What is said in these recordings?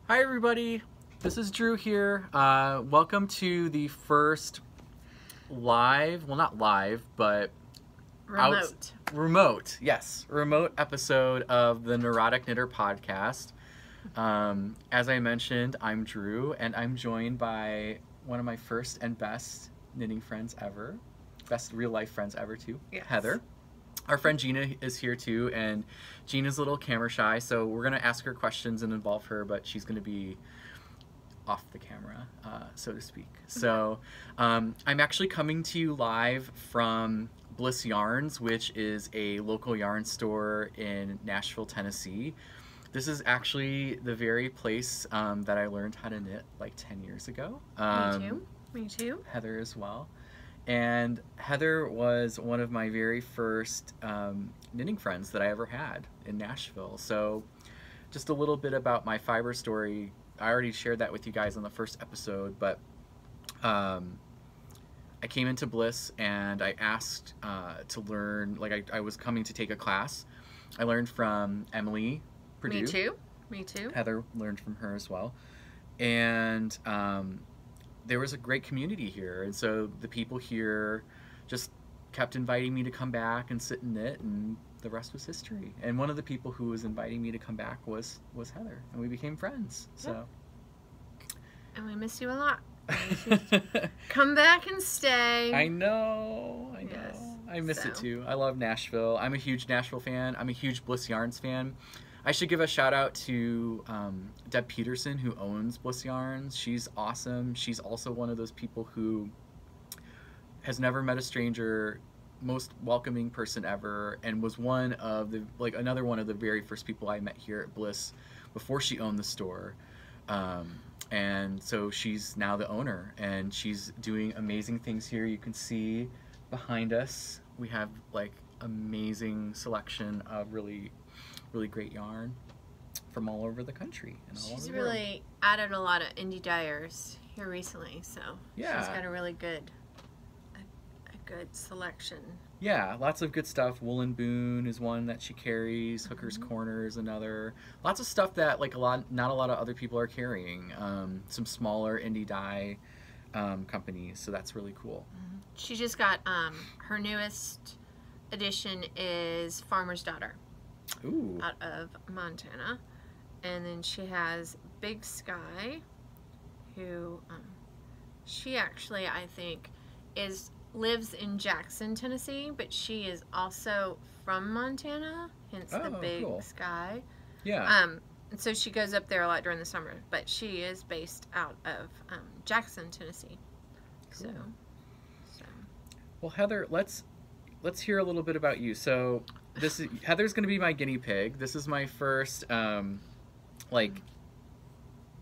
Hi everybody, this is Drew here. Welcome to the first live, well not live, but remote episode of the Neurotic Knitter podcast. As I mentioned, I'm Drew and I'm joined by one of my first and best knitting friends ever. Best real life friends ever too, yes. Heather. Our friend Gina is here too, and Gina's a little camera shy, so we're going to ask her questions and involve her, but she's going to be off the camera, so to speak. So I'm actually coming to you live from Bliss Yarns, which is a local yarn store in Nashville, Tennessee. This is actually the very place that I learned how to knit like 10 years ago. Me too. Heather as well. And Heather was one of my very first knitting friends that I ever had in Nashville. So just a little bit about my fiber story. I already shared that with you guys on the first episode, but I came into Bliss and I asked to learn, like I was coming to take a class. I learned from Emily Purdue. Me too. Heather learned from her as well. And there was a great community here, and so the people here just kept inviting me to come back and sit and knit, and the rest was history. And one of the people who was inviting me to come back was Heather, and we became friends. So, yep. And we miss you a lot. Come back and stay. I know. Yes. I miss it too. I love Nashville. I'm a huge Nashville fan. I'm a huge Bliss Yarns fan. I should give a shout out to Deb Peterson, who owns Bliss Yarns. She's awesome. She's also one of those people who has never met a stranger, most welcoming person ever, and was one of the, another one of the very first people I met here at Bliss before she owned the store. And so she's now the owner, and she's doing amazing things here. You can see behind us, we have like amazing selection of really great yarn from all over the country and all she's over the really added a lot of indie dyers here recently, so yeah, she's got a really good selection. Yeah, lots of good stuff. Woolen Boone is one that she carries. Hooker's Corner is another. Lots of stuff that not a lot of other people are carrying. Some smaller indie dye companies, so that's really cool. She just got her newest edition is Farmer's Daughter. Ooh. Out of Montana. And then she has Big Sky, who she actually, I think, lives in Jackson, Tennessee, but she is also from Montana, hence the Big cool. Sky. Yeah. And so she goes up there a lot during the summer, but she is based out of Jackson, Tennessee. Cool. So. Well, Heather, let's hear a little bit about you. So Heather's going to be my guinea pig. This is my first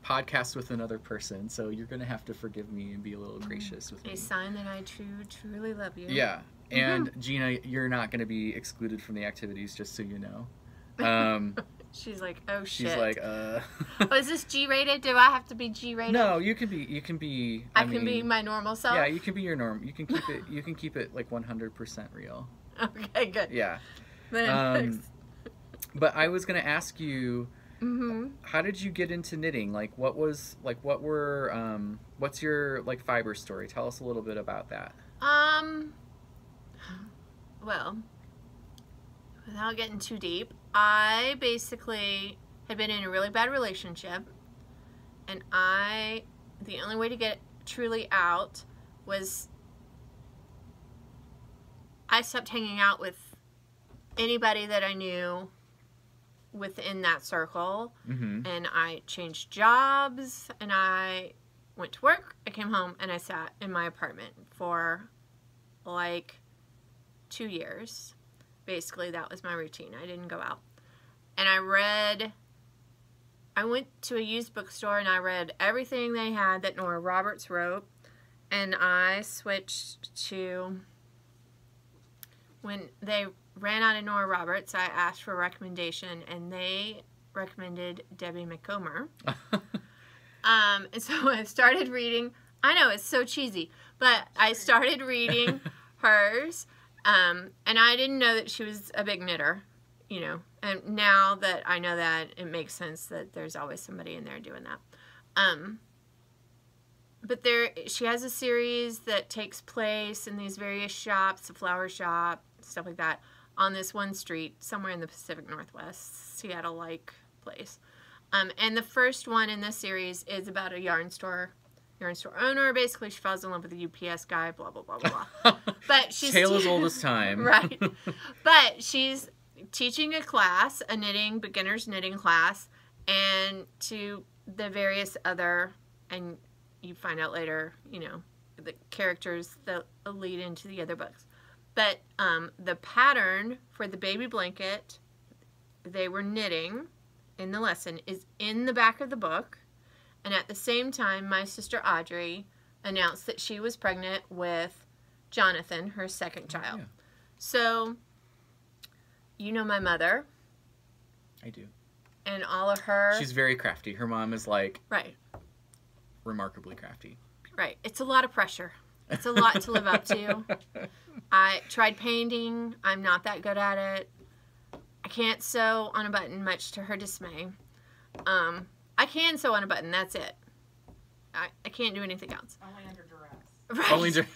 podcast with another person, so you're going to have to forgive me and be a little gracious with me. A sign that I truly love you. Yeah. And Gina, you're not going to be excluded from the activities, just so you know. She's like, oh shit. She's like, Oh, is this G-rated? Do I have to be G-rated? No, you can be. I can be my normal self. Yeah, you can be your norm. You can keep it. You can keep it like 100% real. Okay, good. Yeah. But I was gonna ask you, how did you get into knitting? What's your fiber story? Tell us a little bit about that. Well, without getting too deep, I basically had been in a really bad relationship, and the only way to get truly out was I stopped hanging out with anybody that I knew within that circle, and I changed jobs, and I went to work, I came home, and I sat in my apartment for like 2 years. Basically, that was my routine. I didn't go out. And I went to a used bookstore and I read everything they had that Nora Roberts wrote, and I switched to, when they ran out of Nora Roberts, I asked for a recommendation, and they recommended Debbie McComber. And so I started reading. I know, it's so cheesy, but I started reading hers, and I didn't know that she was a big knitter, And now that I know that, it makes sense that there's always somebody in there doing that. But she has a series that takes place in these various shops, a flower shop, stuff like that, on this one street somewhere in the Pacific Northwest, Seattle-like place. And the first one in this series is about a yarn store owner. Basically, she falls in love with a UPS guy, blah, blah, blah, blah. But she's tale as old as time. Right. But she's teaching a class, a beginner's knitting class, and to the various other, and you find out later, the characters that lead into the other books. But the pattern for the baby blanket they were knitting in the lesson is in the back of the book. And at the same time, my sister Audrey announced that she was pregnant with Jonathan, her second child. Yeah. So, my mother. I do. And all of her... She's very crafty. Her mom is like... Right. Remarkably crafty. Right. It's a lot of pressure. It's a lot to live up to. I tried painting. I'm not that good at it. I can't sew on a button, much to her dismay. I can sew on a button. That's it. I can't do anything else. Only under duress. Right.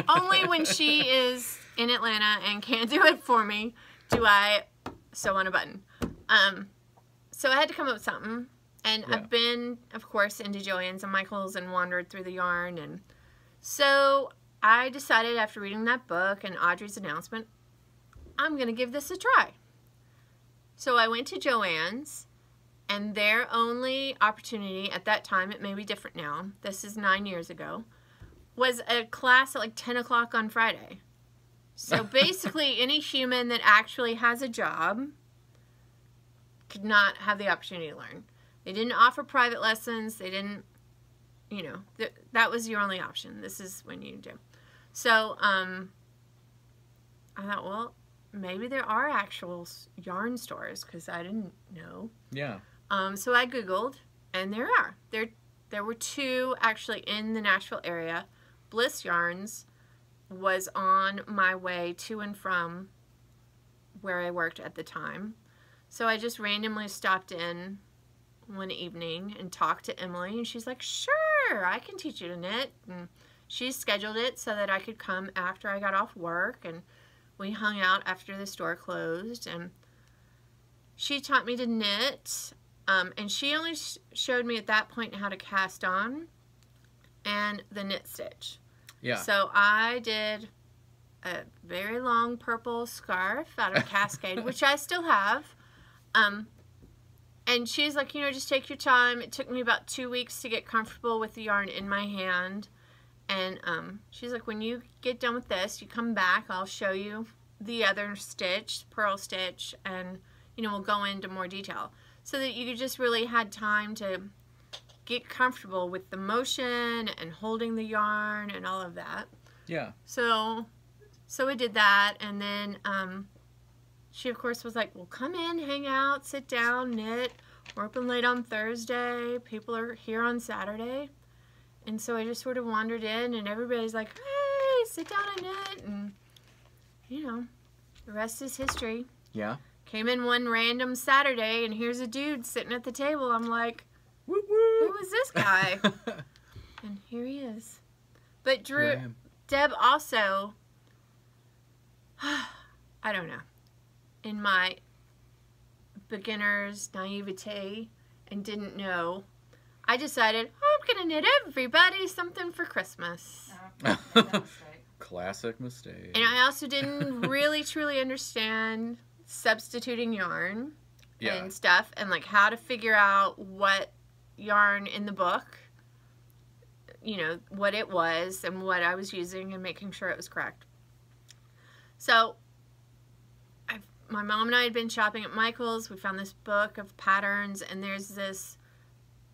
Only when she is in Atlanta and can't do it for me do I sew on a button. So I had to come up with something. And yeah. I've been, of course, into Joann's and Michael's and wandered through the yarn. And so I decided after reading that book and Audrey's announcement, I'm going to give this a try. So I went to Joann's. And their only opportunity at that time, it may be different now, this is 9 years ago, was a class at like 10 o'clock on Friday. So basically any human that actually has a job could not have the opportunity to learn. They didn't offer private lessons. They didn't, that was your only option. This is when you do. So I thought, well, maybe there are actual yarn stores because I didn't know. Yeah. So I Googled, and there are. There were two actually in the Nashville area. Bliss Yarns was on my way to and from where I worked at the time. So I just randomly stopped in one evening and talked to Emily, and she's like, sure, I can teach you to knit. And she scheduled it so that I could come after I got off work, and we hung out after the store closed, and she taught me to knit. And she only showed me at that point how to cast on and the knit stitch. Yeah. So I did a very long purple scarf out of Cascade, which I still have. And she's like, just take your time. It took me about 2 weeks to get comfortable with the yarn in my hand. And she's like, when you get done with this, you come back. I'll show you the other stitch, pearl stitch, and, we'll go into more detail. So that you just really had time to get comfortable with the motion and holding the yarn and all of that. Yeah. So we did that, and then she, of course, was like, well, come in, hang out, sit down, knit. We're open late on Thursday. People are here on Saturday. And so I just sort of wandered in, and everybody's like, hey, sit down and knit. And, the rest is history. Yeah. Came in one random Saturday, and here's a dude sitting at the table. I'm like, woo woo. Who is this guy? And here he is. But Deb also, I don't know, in my beginner's naivete and didn't know, I decided, I'm going to knit everybody something for Christmas. Classic mistake. And I also didn't really, truly understand substituting yarn and stuff, and like how to figure out what yarn in the book, what it was and what I was using and making sure it was correct. So my mom and I had been shopping at Michael's. We found this book of patterns, and there's this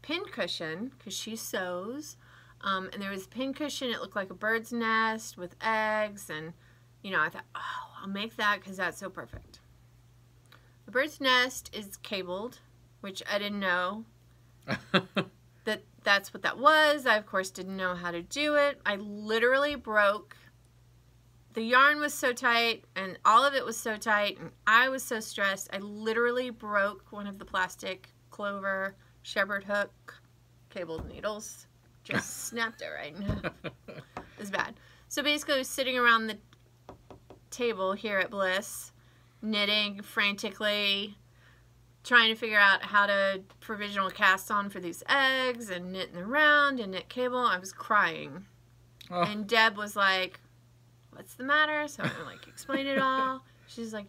pin cushion because she sews, and there was a pin cushion. It looked like a bird's nest with eggs, and I thought, oh, I'll make that because that's so perfect. The bird's nest is cabled, which I didn't know that's what that was. I, of course, didn't know how to do it. I literally broke the yarn was so tight, and all of it was so tight, and I was so stressed. I literally broke one of the plastic clover shepherd hook cable needles. Just snapped it right in half. It was bad. So basically, I was sitting around the table here at Bliss, knitting frantically, trying to figure out how to provisional cast on for these eggs, and knitting around and knit cable. I was crying. Oh. And Deb was like, what's the matter? So I like explained it all. She's like,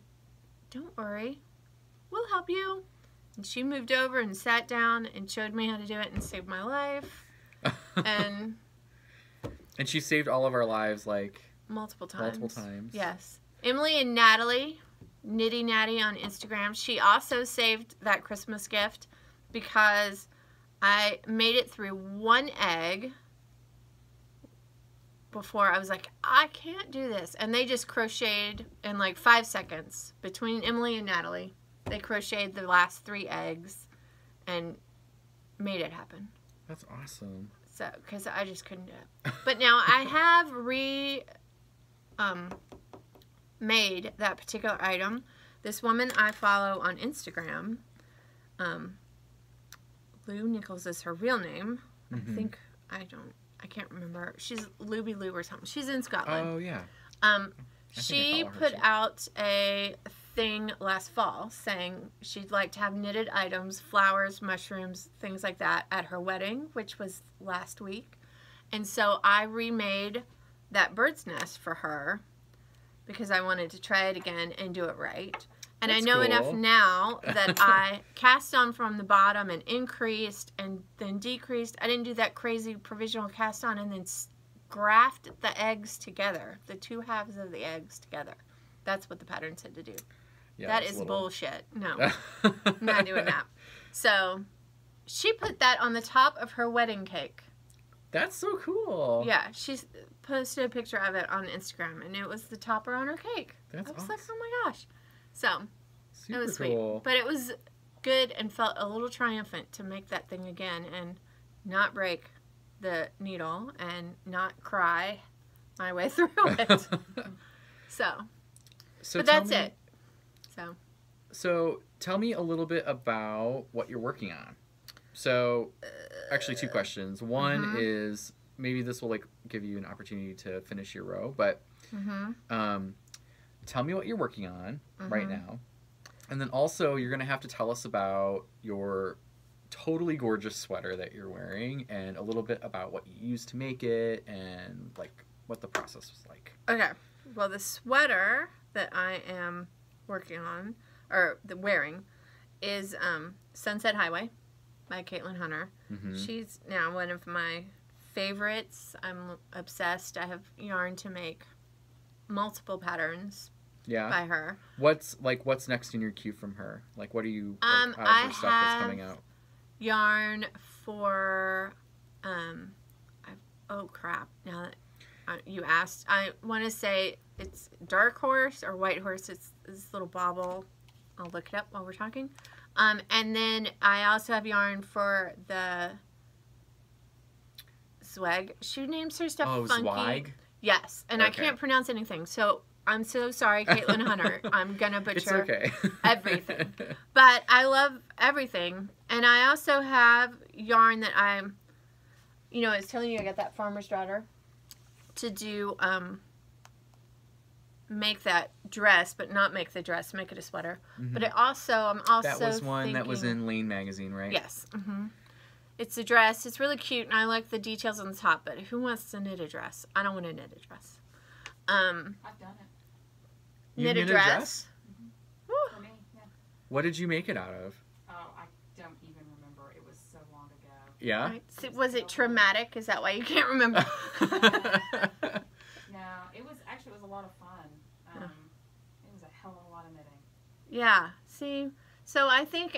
don't worry, we'll help you. And she moved over and sat down and showed me how to do it and saved my life. And she saved all of our lives, like, multiple times. Yes. Emily and Natalie, Nitty Natty on Instagram, she also saved that Christmas gift because I made it through one egg before I was like, I can't do this. And they just crocheted in like 5 seconds between Emily and Natalie. They crocheted the last 3 eggs and made it happen. That's awesome. So, because I just couldn't do it. But now I have made that particular item. This woman I follow on Instagram, Lou Nichols is her real name. Mm-hmm. I can't remember. She's Luby Lou or something. She's in Scotland. Oh, yeah. She put out a thing last fall saying she'd like to have knitted items, flowers, mushrooms, things like that at her wedding, which was last week. And so I remade that bird's nest for her because I wanted to try it again and do it right. And I know enough now that I cast on from the bottom and increased and then decreased. I didn't do that crazy provisional cast on and then graft the eggs together, the 2 halves of the eggs together. That's what the pattern said to do. Yeah, that is bullshit. No, I'm not doing that. So she put that on the top of her wedding cake. That's so cool. Yeah, she posted a picture of it on Instagram, and it was the topper on her cake. That's awesome. Like, oh my gosh. So super it was sweet. Cool. But it was good and felt a little triumphant to make that thing again and not break the needle and not cry my way through it. But that's it. So tell me a little bit about what you're working on. So actually 2 questions. One is, maybe this will like give you an opportunity to finish your row, but tell me what you're working on right now. And then also you're going to have to tell us about your totally gorgeous sweater that you're wearing and a little bit about what you used to make it and like what the process was like. Okay. Well, the sweater that I am working on, or wearing, is Sunset Highway by Caitlin Hunter. She's now one of my favorites. I'm obsessed. I have yarn to make multiple patterns by her. What's next in your queue from her? Like, what are you, out of her stuff that's coming out? Yarn for, oh crap, now that you asked, I want to say it's Dark Horse or White Horse. It's this little bauble. I'll look it up while we're talking. And then I also have yarn for the Zweg. She names her stuff funky. Zwag? Yes, and I can't pronounce anything, so I'm so sorry, Caitlin Hunter. I'm gonna butcher everything. But I love everything. And I also have yarn that I'm, I was telling you I got that farmer's daughter to do, make that dress, but not make the dress, make it a sweater. But I'm also that was one that was in Lane magazine, right? Yes. It's a dress. It's really cute, and I like the details on the top, but who wants to knit a dress? I don't want to knit a dress. I've done it. You knit a dress? For me, yeah. What did you make it out of? Oh, I don't even remember. It was so long ago. Yeah? Right. So, was it traumatic? Is that why you can't remember? No, it was a lot of fun. It was a hell of a lot of knitting. Yeah. See, so I think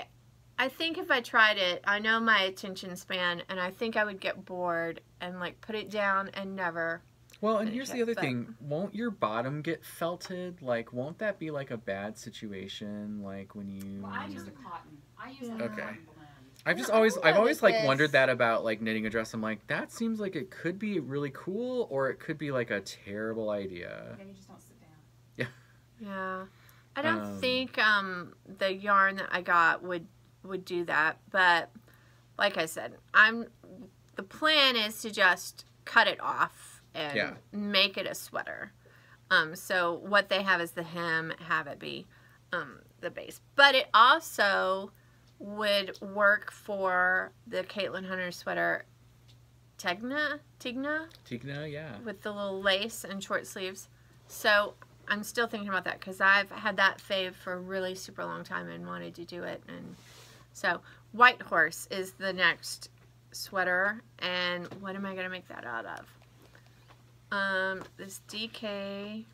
if I tried it, I know my attention span, and I think I would get bored and like put it down and never. Well, and here's the other thing. Won't your bottom get felted? Like, won't that be like a bad situation? Like when you. Well, I used a cotton. I used a cotton blend. I've I always love like this. wondered that about like knitting a dress. I'm like, that seems like it could be really cool, or it could be like a terrible idea. Yeah, you just don't sit down. Yeah. I don't Um, think the yarn that I got would do that, but like I said, the plan is to just cut it off and make it a sweater. So what they have is the hem, have it be the base. But it also would work for the Caitlin Hunter sweater Tigna, yeah. with the little lace and short sleeves. So I'm still thinking about that because I've had that fave for a really super long time and wanted to do it. And so White Horse is the next sweater. And what am I going to make that out of? This DK.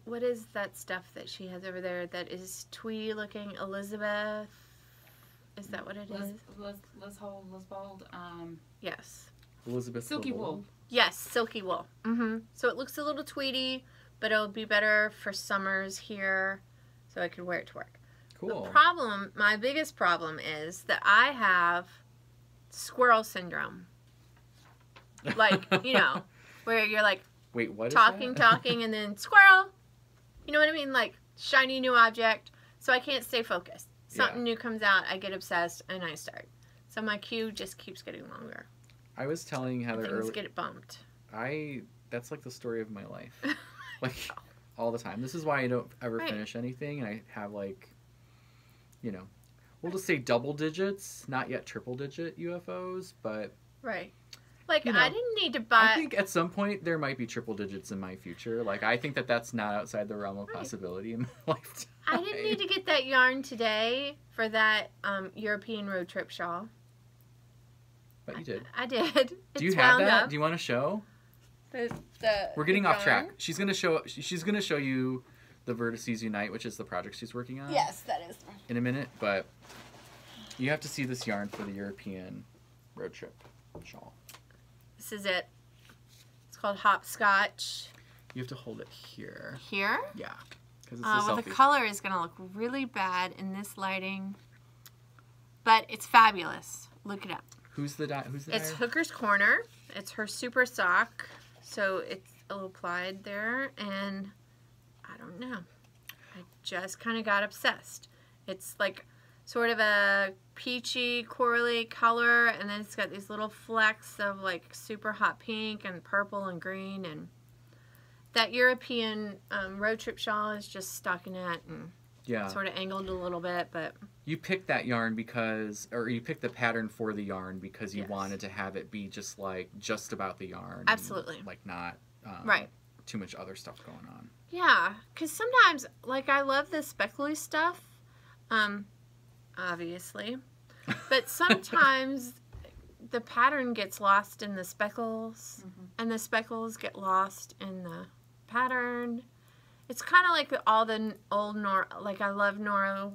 What is that stuff that she has over there that is twee looking? Elizabeth? Is that what it is? Liz Bold. Yes. Elizabeth Silky Levold. wool. Yes, silky wool. So it looks a little tweedy, but it'll be better for summers here, so I could wear it to work. Cool. The problem, my biggest problem is that I have squirrel syndrome. Like, you know, where you're like, wait, what? Talking, and then squirrel. You know what I mean? Like, shiny new object. So I can't stay focused. Something new comes out, I get obsessed, and I start. So my queue just keeps getting longer. I was telling Heather Things earlier. get it bumped. That's like the story of my life. Like, all the time. This is why I don't ever finish anything, and I have like, you know, we'll just say double digits, not yet triple digit UFOs, but Right. Like, you know, I didn't need to buy... I think at some point there might be triple digits in my future. Like, I think that that's not outside the realm of possibility in my lifetime. I didn't need to get that yarn today for that European road trip shawl. But you did. I did. Do you It's have wound that? up. Do you want to show? We're getting the off track. yarn. She's gonna show you the Vertices Unite, which is the project she's working on. Yes, that is. In a minute, but you have to see this yarn for the European road trip shawl. This is it. It's called Hopscotch. You have to hold it here. Here? Yeah, because it's a Well, selfie. the color is going to look really bad in this lighting, but it's fabulous. Look it up. Who's the It's dyer? Hooker's Corner. It's her super sock, so it's a little plied there, and I don't know. I just kind of got obsessed. It's like sort of a peachy, corally color, and then it's got these little flecks of like super hot pink and purple and green, and that European road trip shawl is just stockinette and sort of angled a little bit, but... You picked that yarn or you picked the pattern for the yarn because you wanted to have it be just about the yarn. Absolutely. And, like, not too much other stuff going on. Yeah, because sometimes, like, I love the speckly stuff, obviously, but sometimes the pattern gets lost in the speckles, and the speckles get lost in the pattern. It's kind of like all the old I love Noro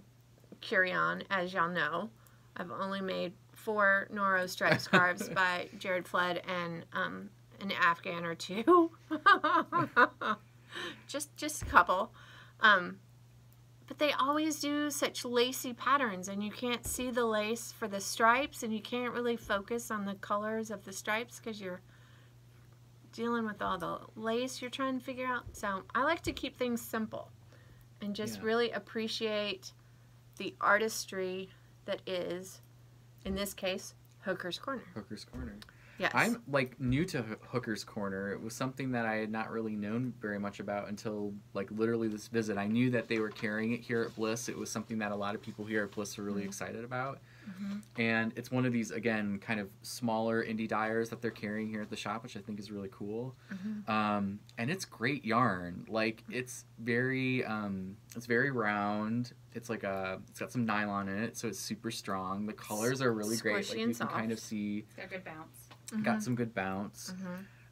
Curion, as y'all know. I've only made 4 Noro striped scarves by Jared Flood and an Afghan or 2. just a couple. But they always do such lacy patterns, and you can't see the lace for the stripes, and you can't really focus on the colors of the stripes because you're dealing with all the lace you're trying to figure out. So I like to keep things simple and just really appreciate the artistry that is, in this case, Hooker's Corner. Hooker's Corner. Yes. I'm like new to Hooker's Corner. It was something that I had not really known very much about until like literally this visit. I knew that they were carrying it here at Bliss. It was something that a lot of people here at Bliss are really excited about. And it's one of these, again, kind of smaller indie dyers that they're carrying here at the shop, which I think is really cool. And it's great yarn. Like, it's very round. It's like it's got some nylon in it, so it's super strong. The colors are really great. Like, you can kind of see. It's got good bounce. Got some good bounce.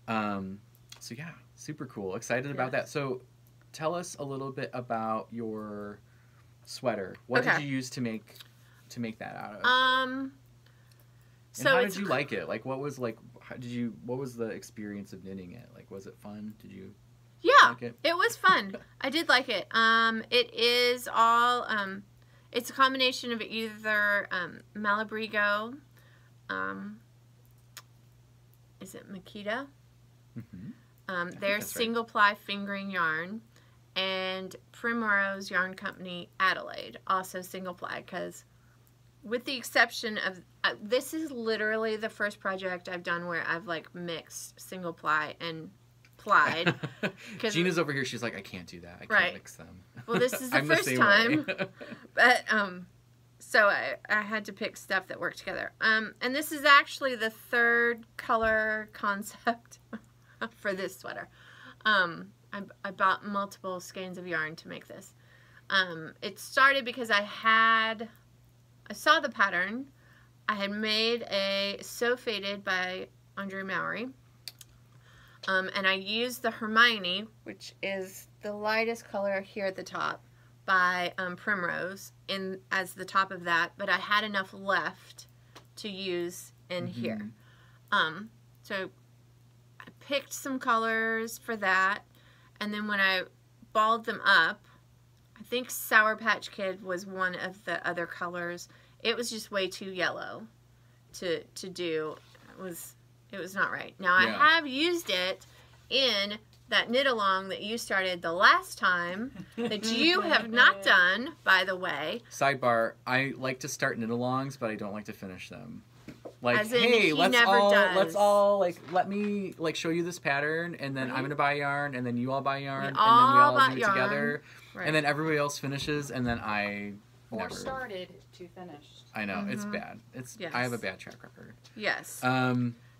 So yeah, super cool. Excited about that. So tell us a little bit about your sweater. What did you use to make that out of? And so how did you like it? Like, what was the experience of knitting it? Like, was it fun? Did you like it? It was fun. I did like it. It is all It's a combination of either Malabrigo, is it Makita? Their single ply fingering yarn, and Primrose Yarn Company Adelaide, also single ply, because with the exception of, this is literally the first project I've done where I've like mixed single ply and plied. Gina's over here, she's like, I can't do that. I can't mix them. Well, this is the first time. But, so I had to pick stuff that worked together. And this is actually the third color concept for this sweater. I bought multiple skeins of yarn to make this. It started because I saw the pattern. I had made a So Faded by Andre Mowry. And I used the Hermione, which is the lightest color here at the top, by Primrose as the top of that, but I had enough left to use in here. So I picked some colors for that, and then when I balled them up, I think Sour Patch Kid was one of the other colors. It was just way too yellow to do. It was not right. Now I have used it in that knit along that you started the last time that you have not done, by the way. Sidebar, I like to start knit alongs, but I don't like to finish them. Like, as in, hey, let's all like, let me like show you this pattern, and then I'm gonna buy yarn, and then you all buy yarn, and then we all do it together, and then everybody else finishes, and then I never started to finished. I know, it's bad. I have a bad track record. Yes.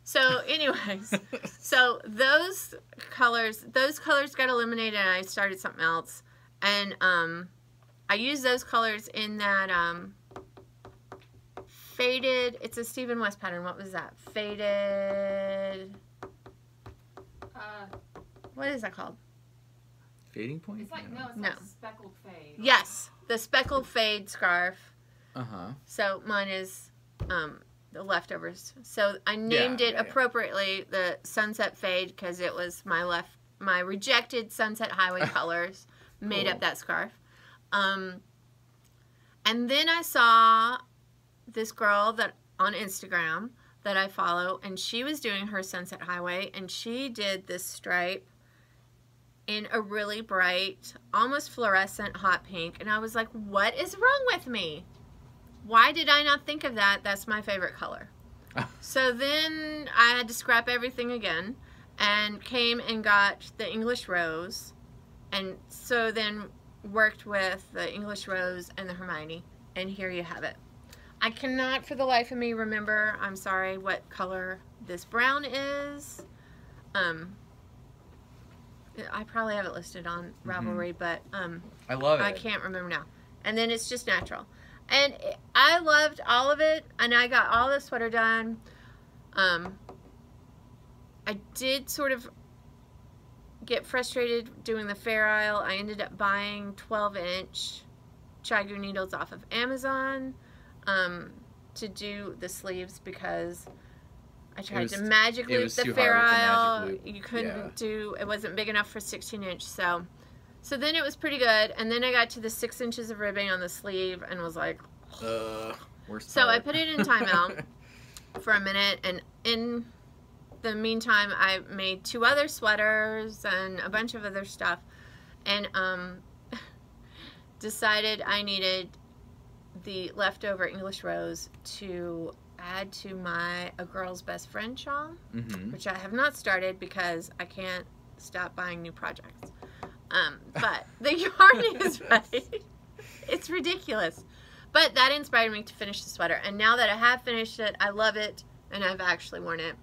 So anyways, so those colors got eliminated, and I started something else, and I used those colors in that faded. It's a Stephen West pattern. What was that? Faded. What is that called? Fading point? It's like it's like speckled fade. Yes, the speckled fade scarf. So mine is the leftovers. So I named it appropriately the Sunset Fade because it was my rejected Sunset Highway colors made up that scarf. And then I saw this girl that on Instagram that I follow, and she was doing her Sunset Highway, and she did this stripe in a really bright, almost fluorescent hot pink, and I was like, what is wrong with me? Why did I not think of that? That's my favorite color. So then I had to scrap everything again and came and got the English Rose, and so then worked with the English Rose and the Hermione, and here you have it. I cannot for the life of me remember, I'm sorry, what color this brown is. I probably have it listed on Ravelry, but I love it. I can't remember now. And then it's just natural. And I loved all of it, and I got all the sweater done. I did sort of get frustrated doing the Fair Isle. I ended up buying 12-inch Chigu needles off of Amazon to do the sleeves because I tried to magically with the Fair Isle. You couldn't do, it wasn't big enough for 16-inch, so then it was pretty good, and then I got to the 6 inches of ribbing on the sleeve and was like, worst so part. I put it in timeout for a minute, and in the meantime I made 2 other sweaters and a bunch of other stuff, and decided I needed the leftover English Rose to add to my A Girl's Best Friend shawl, which I have not started because I can't stop buying new projects. But the yarn is ready. It's ridiculous. But that inspired me to finish the sweater. And now that I have finished it, I love it, and I've actually worn it.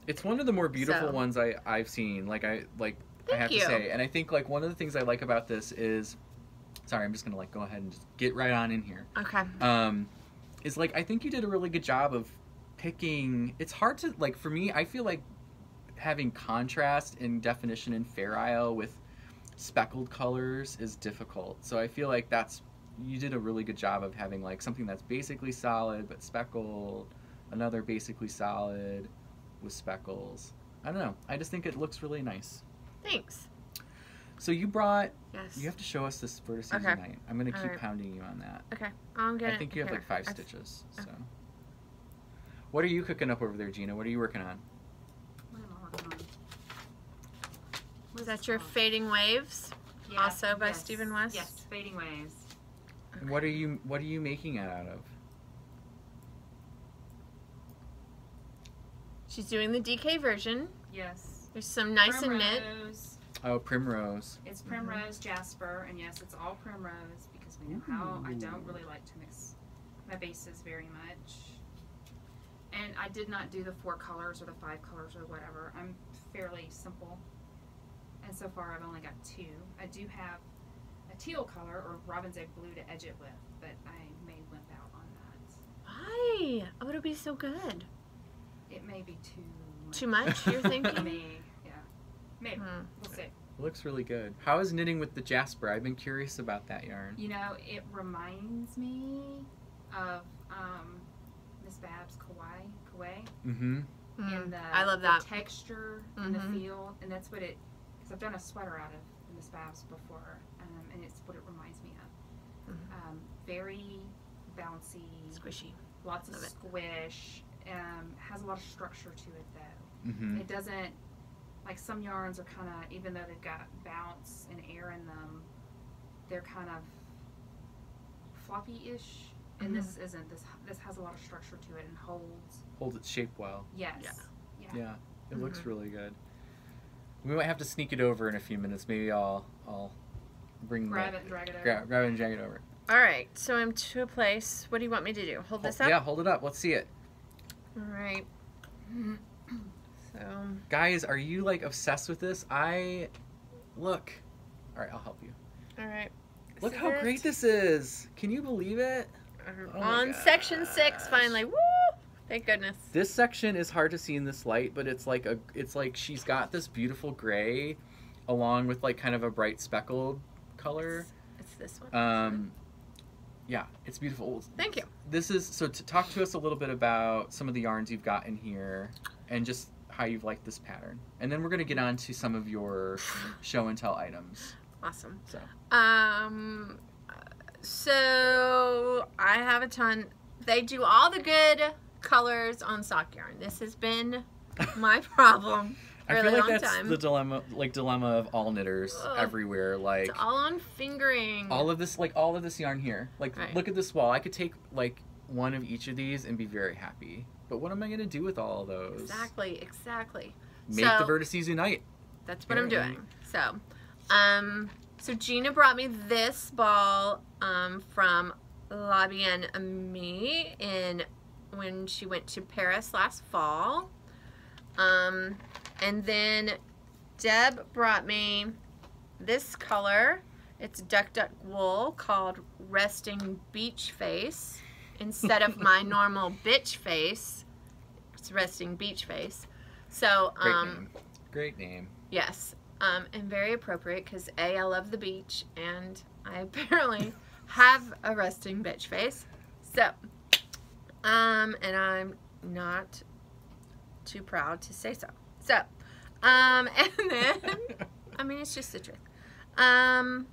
It's one of the more beautiful ones I've seen. I have to say. And I think like one of the things I like about this is, sorry, I'm just gonna like go ahead and just get right on in here. Okay. Is like I think you did a really good job of picking. It's hard to like for me. I feel like having contrast and definition in Fair Isle with speckled colors is difficult. So I feel like you did a really good job of having like something that's basically solid but speckled, another basically solid with speckles. I don't know. I just think it looks really nice. Thanks. So you brought. Yes. You have to show us this vertices Okay. unite. I'm gonna keep Alright. pounding you on that. Okay. I'm gonna. I think you have here. like 5 stitches. So. What are you cooking up over there, Gina? What are you working on? What am I working on? What Is that this your called? Fading Waves? Yeah, Also by yes, Stephen West? Yes, Fading Waves. And what are you making it out of? She's doing the DK version. Yes. There's some nice and knit. Primrose. Oh, primrose. It's primrose, jasper, and yes, it's all primrose because we know how I don't really like to mix my bases very much. And I did not do the 4 colors or the 5 colors or whatever. I'm fairly simple. And so far I've only got 2. I do have a teal color or robin's egg blue to edge it with, but I may wimp out on that. Why? Oh, it'll be so good. It may be too much. Too much, you're thinking? Me, yeah. Maybe. We'll see. It looks really good. How is knitting with the jasper? I've been curious about that yarn. You know, it reminds me of Miss Babs Kawaii. Mm-hmm. And the, I love that. the texture and the feel, and that's what it, because I've done a sweater out of Miss Babs before, and it's what it reminds me of. Very bouncy, Squishy. lots of Love it. squish, has a lot of structure to it though. Mm-hmm. It doesn't, like some yarns are kind of, even though they've got bounce and air in them, they're kind of floppy-ish. And this isn't. This has a lot of structure to it and holds its shape well. Yes. Yeah. It looks really good. We might have to sneak it over in a few minutes. Maybe I'll bring Grab it and drag it over. Grab it and drag it over. All right, so I'm to a place. What do you want me to do? Hold this up? Yeah, hold it up. Let's see it. All right. So. Guys, are you like obsessed with this? Look. All right, I'll help you. All right. Look how great this is. Can you believe it? Oh my On section 6, finally. Woo! Thank goodness. This section is hard to see in this light, but it's like she's got this beautiful gray along with like kind of a bright speckled color. It's this one. Yeah, it's beautiful. Thank you. This is so to talk to us a little bit about some of the yarns you've got in here and just how you've liked this pattern. And then we're going to get on to some of your show and tell items. Awesome. So. So I have a ton. They do all the good colors on sock yarn. This has been my problem for I a feel really like long that's time. the dilemma of all knitters everywhere. Like It's all on fingering. all of this yarn here. Like look at this wall. I could take like one of each of these and be very happy. But what am I gonna do with all of those? Exactly. Make the vertices unite. That's what I'm doing. So Gina brought me this ball from La Bien Amie when she went to Paris last fall. And then Deb brought me this color. It's duck wool called Resting Beach Face. Instead of my normal bitch face, it's Resting Beach Face. So, Great name. Yes. And very appropriate because I love the beach and I apparently have a resting bitch face. So, and I'm not too proud to say so. So, and then, I mean, it's just the truth. And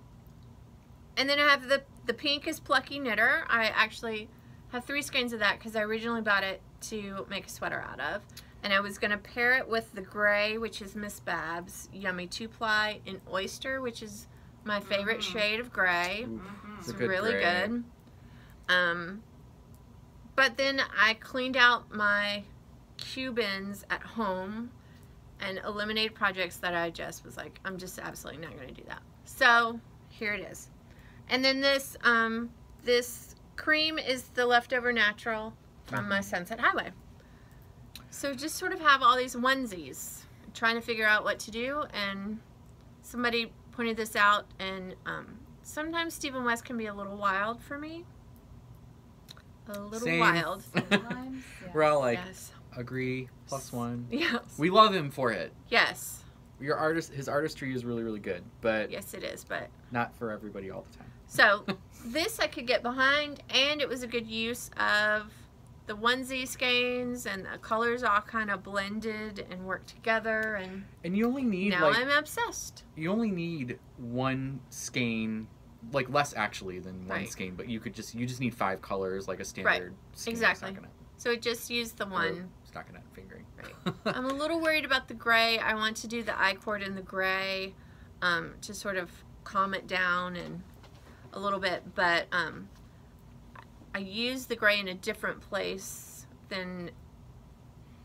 then I have the pink is Plucky Knitter. I actually have 3 skeins of that because I originally bought it to make a sweater out of. And I was going to pair it with the gray, which is Miss Babs Yummy 2-ply in Oyster, which is my favorite shade of gray. It's really good. But then I cleaned out my Cubans at home and eliminated projects that I just was like, I'm just absolutely not going to do that. So here it is. And then this this cream is the leftover natural from my Sunset Highway. So just sort of have all these onesies, trying to figure out what to do, and somebody pointed this out, and sometimes Stephen West can be a little wild for me. A little wild. Sometimes, yes. We're all like, agree, +1. Yes. We love him for it. Yes. His artistry is really, really good, but yes, it is, but not for everybody all the time. So this I could get behind, and it was a good use of the onesie skeins, and the colors all kind of blended and worked together, and you only need now I'm obsessed. You only need one skein, like less actually than one skein, but you just need 5 colors, like a standard skein. Exactly. So just use the one. Stockinette fingering. Right. I'm a little worried about the gray. I want to do the I-cord in the gray to sort of calm it down and a little bit, but I use the gray in a different place than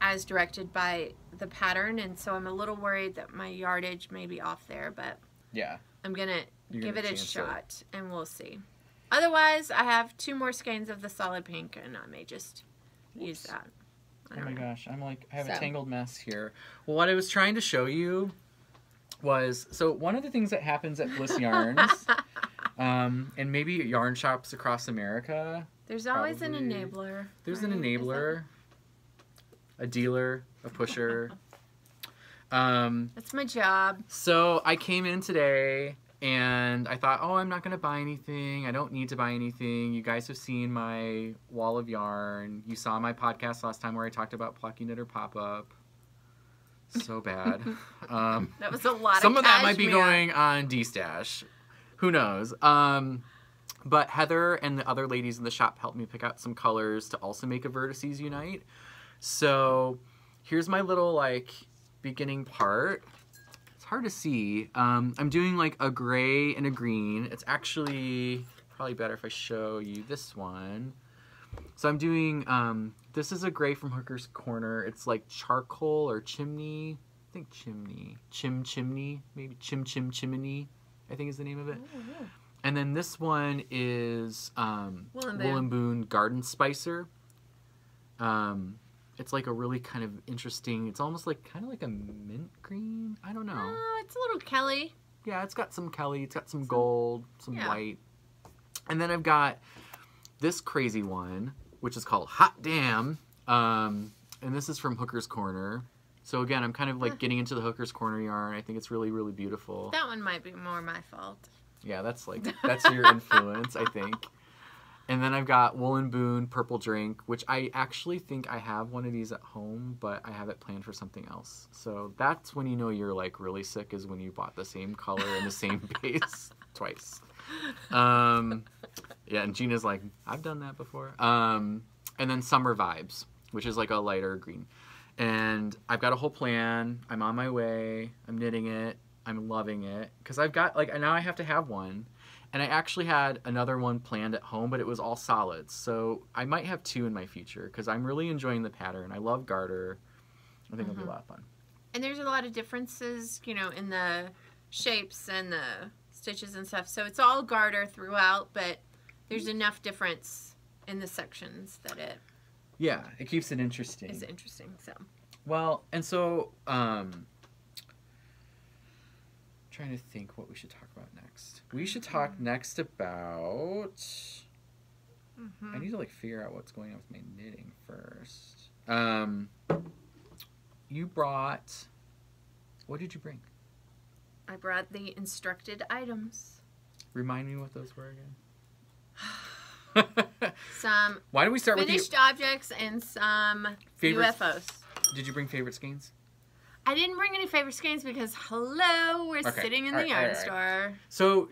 as directed by the pattern, and so I'm a little worried that my yardage may be off there, but yeah, I'm gonna give it a shot and we'll see. Otherwise, I have 2 more skeins of the solid pink, and I may just use that. Oh my gosh, I have a tangled mess here. Well, what I was trying to show you was, so one of the things that happens at Bliss Yarns, and maybe at yarn shops across America, there's always an enabler. There's an enabler, a dealer, a pusher. That's my job. So I came in today and I thought, oh, I'm not going to buy anything. I don't need to buy anything. You guys have seen my wall of yarn. You saw my podcast last time where I talked about Plucky Knitter Pop-Up. So bad. That was a lot some of that might be going on D-Stash. Who knows? But Heather and the other ladies in the shop helped me pick out some colors to also make a Vertices Unite. So here's my little, like, beginning part. It's hard to see. I'm doing, like, a gray and a green. It's actually probably better if I show you this one. So I'm doing, this is a gray from Hooker's Corner. It's like charcoal or chimney. I think chimney. Chimney. Maybe chimney, I think is the name of it. Oh, yeah. And then this one is Wool and Boone Garden Spicer. It's like a really kind of interesting, it's almost like kind of like a mint green. I don't know. Oh, it's a little Kelly. Yeah, it's got some Kelly. It's got some gold, some white. And then I've got this crazy one, which is called Hot Damn. And this is from Hooker's Corner. So again, I'm kind of like getting into the Hooker's Corner yarn. I think it's really, really beautiful. That one might be more my fault. Yeah, that's your influence, I think. And then I've got Wool and Boone Purple Drink, which I actually think I have one of these at home, but I have it planned for something else. So that's when you know you're like really sick, is when you bought the same color and the same base twice. Yeah, and Gina's like, I've done that before. And then Summer Vibes, which is like a lighter green. And I've got a whole plan. I'm on my way. I'm knitting it. I'm loving it. Because I've got, like, now I have to have one. And I actually had another one planned at home, but it was all solids. So I might have 2 in my future because I'm really enjoying the pattern. I love garter. I think it'll be a lot of fun. And there's a lot of differences, you know, in the shapes and the stitches and stuff. So it's all garter throughout, but there's enough difference in the sections that it... Yeah, it keeps it interesting. It's interesting, so... Well, and so... trying to think what we should talk about next. We should talk next about... I need to like figure out what's going on with my knitting first. You brought... What did you bring? I brought the instructed items. Remind me what those were again. Some Why don't we start with finished objects and some UFOs. Did you bring favorite skeins? I didn't bring any favorite skeins because, hello, we're sitting in the yarn store. So,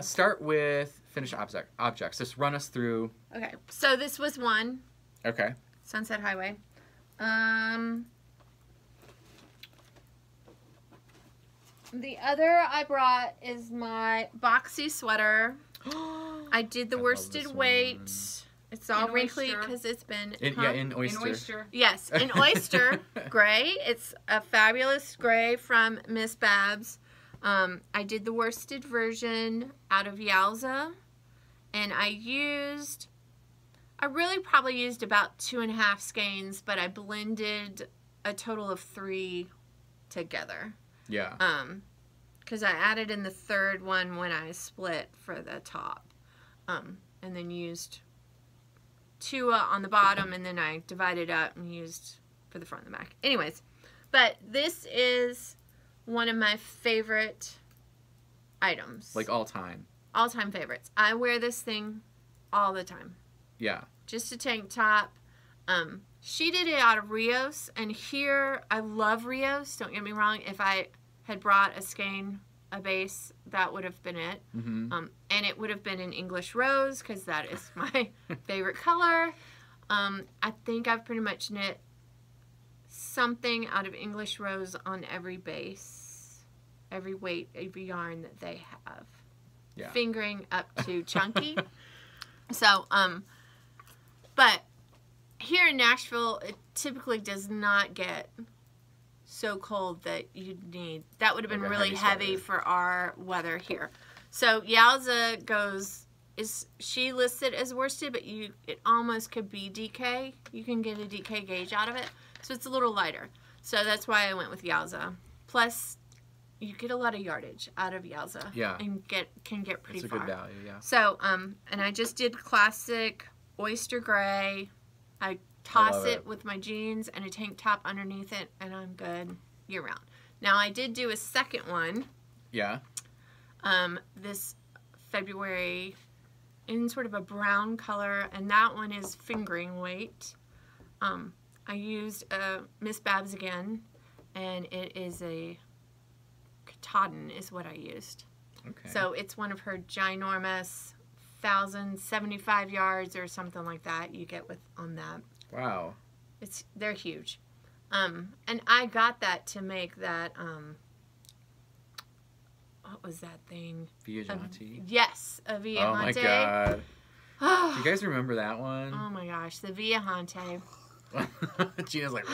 start with finished objects. Just run us through. Okay, so this was one. Okay. Sunset Highway. The other I brought is my boxy sweater. I did the worsted weight. It's all wrinkly because it's been... in oyster. In oyster. Yes, in oyster gray. It's a fabulous gray from Miss Babs. I did the worsted version out of Yalza. And I really probably used about 2.5 skeins, but I blended a total of 3 together. Yeah. Because I added in the third one when I split for the top. And then used 2 on the bottom, and then I divided up and used for the front and the back. Anyways, but this is one of my favorite items. Like all time. All time favorites. I wear this thing all the time. Yeah. Just a tank top. She did it out of Rios, and here, I love Rios, don't get me wrong. If I had brought a skein, a base, that would have been it. Mm-hmm. And it would have been an English rose, because that is my favorite color. I think I've pretty much knit something out of English rose on every base, every weight, every yarn that they have. Yeah. Fingering up to chunky. So, but here in Nashville, it typically does not get so cold that you'd need. That would have been Like a really heavy heavy sweater. for our weather here. So Yowza she listed as worsted, but it almost could be DK. You can get a DK gauge out of it. So it's a little lighter. So that's why I went with Yowza. Plus, you get a lot of yardage out of Yowza. Yeah. And can get pretty It's a far. good value, yeah. So, and I just did classic oyster gray. I toss love it it. with my jeans and a tank top underneath it, and I'm good year round. Now, I did do a second one Yeah. this February in sort of a brown color, and that one is fingering weight. I used Miss Babs again, and it is a Katahdin is what I used. Okay. So it's one of her ginormous 1,075 yards or something like that you get with on that. Wow. They're huge. And I got that to make that what was that thing? Viajanti. Yes, a Via Oh my Hante. god. Do you guys remember that one? Oh my gosh, the Via Hante. Gina's like,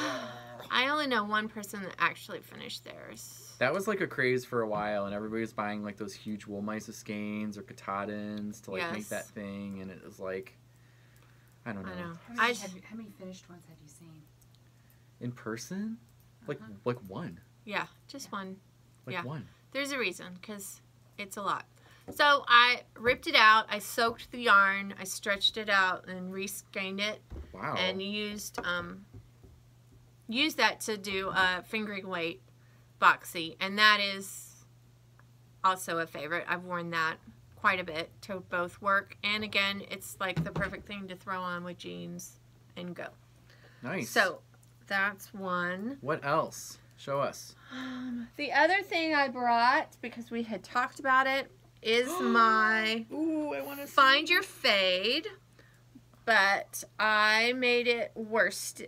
I only know one person that actually finished theirs. that was like a craze for a while, and everybody was buying like those huge Woolmeise skeins or Katahdins to like make Yes. that thing, and it was like, I don't know. I know. How many finished ones have you seen? In person, like Uh-huh. like one, Yeah, just one. like Yeah. one. There's a reason, because it's a lot. So I ripped it out, I soaked the yarn, I stretched it out and reskeined it, Wow. and used that to do a fingering weight boxy, and that is also a favorite. I've worn that quite a bit to both work, and again, it's like the perfect thing to throw on with jeans and go. Nice. So that's one. what else? Show us. The other thing I brought, because we had talked about it, is my Ooh, I want to Find Your Fade, but I made it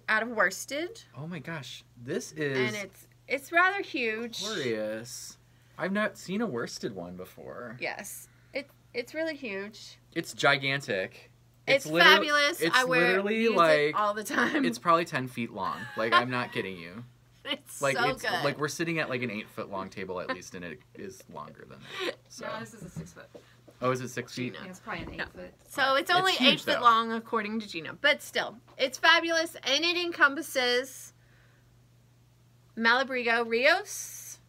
out of worsted, Oh my gosh, this is and it's rather huge. glorious. I've not seen a worsted one before. Yes, it's really huge. It's gigantic. It's literally- fabulous. It's I literally use like it all the time. it's probably 10 feet long. Like, I'm not kidding you. It's Like so it's good. like we're sitting at like an 8-foot long table at least, and it is longer than that. So No, this is a 6 foot. oh, is it 6 feet? Gina. Yeah, it's probably an 8 No. foot. So it's only huge, 8 foot though. long according to Gina, but still, it's fabulous, and it encompasses Malabrigo, Rios,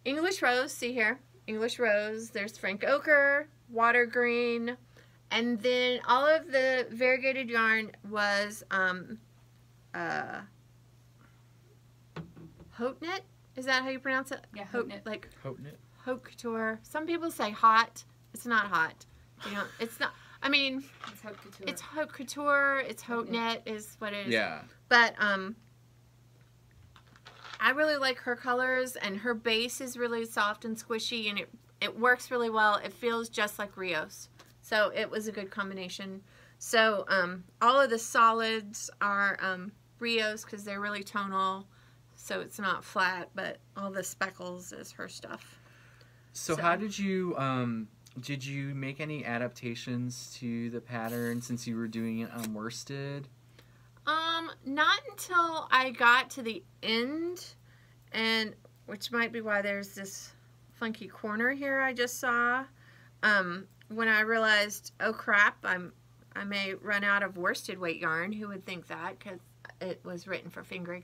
English Rose, see here, English Rose, there's Frank Ochre, Water Green, and then all of the variegated yarn was Haute knit? Is that how you pronounce it? Yeah, haute knit. Like Haute knit. haute couture. Some people say hot. It's not hot. You know, it's not. I mean, It's haute couture. it's haute couture. It's haute knit is what it is. Yeah. But I really like her colors, and her base is really soft and squishy, and it works really well. It feels just like Rios, so it was a good combination. So all of the solids are Rios because they're really tonal, so it's not flat. But all the speckles is her stuff. So So- how did you make any adaptations to the pattern since you were doing it on worsted? Not until I got to the end, and which might be why there's this funky corner here I just saw. When I realized, oh crap, I may run out of worsted weight yarn. Who would think that? Because it was written for fingering.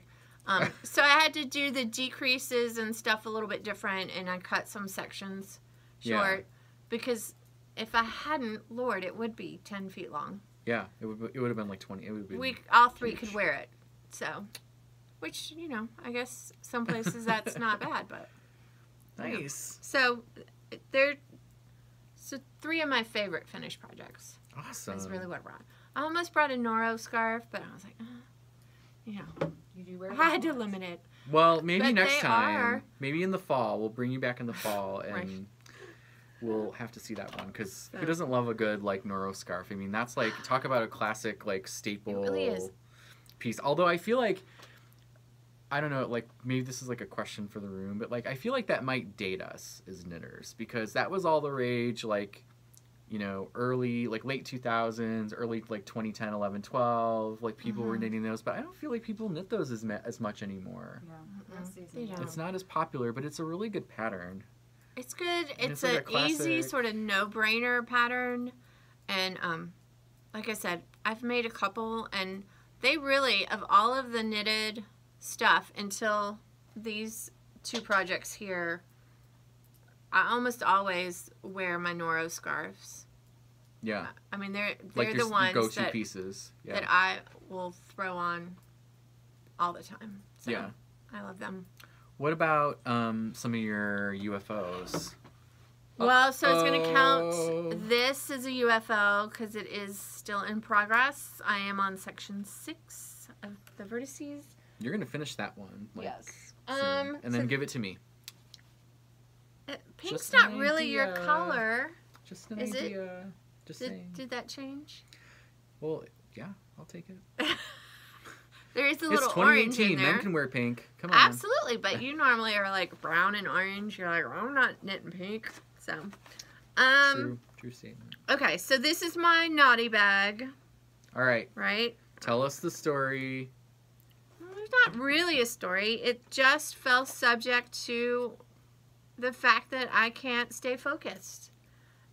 So I had to do the decreases and stuff a little bit different, and I cut some sections short. Yeah. Because if I hadn't, Lord, it would be 10 feet long. Yeah, it would have been like 20. It would be. We all three huge. could wear it. So, which, you know, I guess some places that's not bad, but. Nice. So, so 3 of my favorite finished projects. Awesome. That's really what I brought. I almost brought a Noro scarf, but I was like, you know, You do wear I had to hats. limit it. Well, maybe But next they time. are. Maybe in the fall. We'll bring you back in the fall and Right. we'll have to see that one because So- who doesn't love a good like Noro scarf? I mean, that's like talk about a classic like staple It really is. piece. Although I feel like I don't know, like maybe this is like a question for the room, but like I feel like that might date us as knitters because that was all the rage like you know, early, like late 2000s, early like 2010, 11, 12, like people were knitting those, but I don't feel like people knit those as much anymore. Yeah, that's They seasonal. don't. It's not as popular, but it's a really good pattern. It's good. And It's it's like an a easy classic- sort of no-brainer pattern. And like I said, I've made a couple, and they really, of all of the knitted stuff until these two projects here, I almost always wear my Noro scarves. Yeah. I mean, they're Like the your ones go-to that, pieces. Yeah. that I will throw on all the time. So Yeah. I love them. What about some of your UFOs? Well, so it's going to Oh. count this as a UFO because it is still in progress. I am on section 6 of the vertices. You're gonna finish that one. Like, Yes. soon, and then so give it to me. Pink's Just an not really your idea. color. Just an Is it? idea. Just saying. Did that change? Well, yeah, I'll take it. There is a It's little orange 2018. in there. Men can wear pink. Come on. Absolutely, but you normally are like brown and orange. You're like, oh, I'm not knitting pink. So, True statement. okay, so this is my naughty bag, All right. right? Tell us the story. Well, there's not really a story. It just fell subject to the fact that I can't stay focused.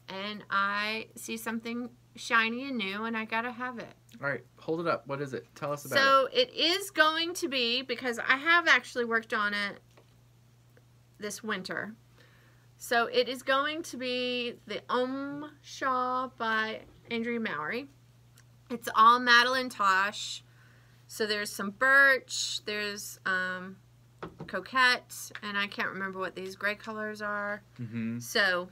And I see something shiny and new, and I gotta have it. All right, hold it up. What is it? Tell us about So it is going to be, because I have actually worked on it this winter. So it is going to be the Shaw by Andrea Mowry. It's all Madeline Tosh. So there's some birch, there's coquette, and I can't remember what these gray colors are. it. Mm-hmm. So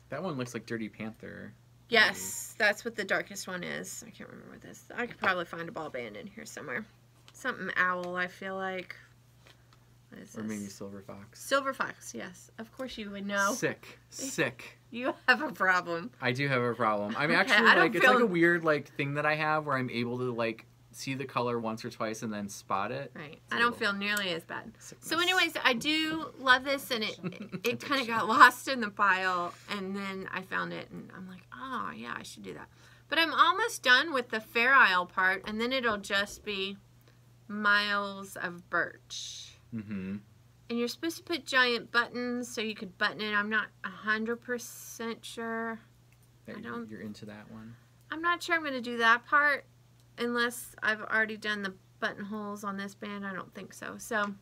That one looks like Dirty Panther. yes, that's what the darkest one is. I can't remember this. I could probably find a ball band in here somewhere. Something owl, I feel like. What is Or maybe this? Silver Fox. Silver fox, yes. Of course you would know. Sick. You have a problem. I do have a problem. I'm Okay, actually I don't like, it's like feel- a weird like thing that I have where I'm able to like see the color once or twice and then spot it. Right. It's a I don't little feel nearly as bad. sickness. So anyways, I do love this, and it kind of got lost in the pile, and then I found it, and I'm like, oh, yeah, I should do that. But I'm almost done with the Fair Isle part, and then it'll just be miles of birch. Mm-hmm. And you're supposed to put giant buttons so you could button it. I'm not 100% sure. I don't- You're into that one. I'm not sure I'm going to do that part unless I've already done the buttonholes on this band. I don't think so. So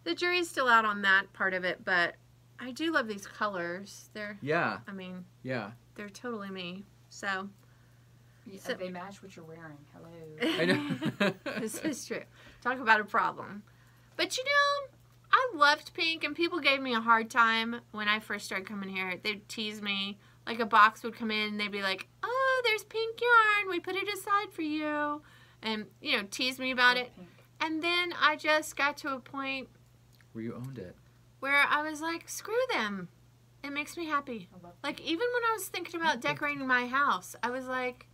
the jury's still out on that part of it, but I do love these colors. Yeah. I mean, Yeah. they're totally me. So Yeah, So- they match what you're wearing. Hello. I know. this is true. Talk about a problem. But you know, I loved pink, and people gave me a hard time when I first started coming here. They'd tease me. Like a box would come in, and they'd be like, oh, there's pink yarn. We put it aside for you. And, you know, tease me about it. Pink. And then I just got to a point Where you owned it. where I was like, screw them. It makes me happy. I love Like, even when I was thinking about decorating my house, I was like,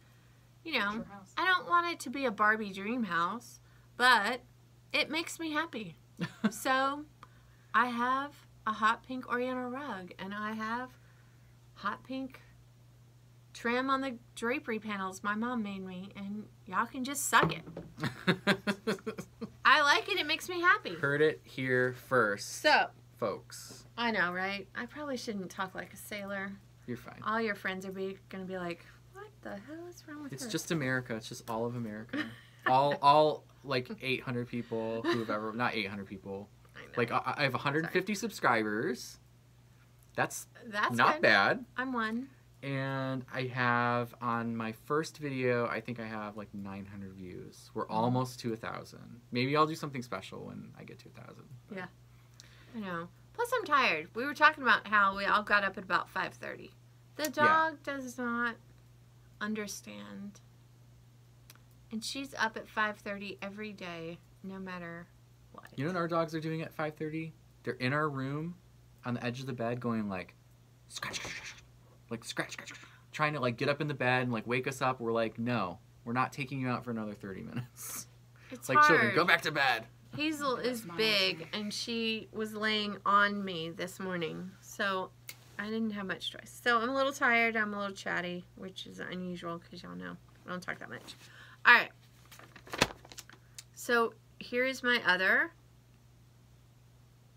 you know, your house. I don't want it to be a Barbie dream house, but it makes me happy. So I have a hot pink Oriental rug, and I have hot pink trim on the drapery panels my mom made me, and y'all can just suck it. I like it. It makes me happy. Heard it here first, So, folks. I know, right? I probably shouldn't talk like a sailor. You're fine. All your friends are going to be like, what the hell is wrong with It's her? just America. It's just all of America. all like 800 people who have ever, not 800 people. I know. Like I have 150 subscribers. That's That's not good. bad. I'm one. And I have on my first video, I think I have like 900 views. We're almost to 1,000. Maybe I'll do something special when I get to 1,000. I know. Plus, I'm tired. We were talking about how we all got up at about 5:30. The dog does not understand. And she's up at 5:30 every day, no matter what. You know what our dogs are doing at 5:30? They're in our room on the edge of the bed going like, scratch, like scratch, trying to like get up in the bed and like wake us up. We're like, no, we're not taking you out for another 30 minutes. It's like, hard. children, go back to bed. Hazel is big, and she was laying on me this morning, so I didn't have much choice. So I'm a little tired. I'm a little chatty, which is unusual because y'all know I don't talk that much. All right. So here is my other,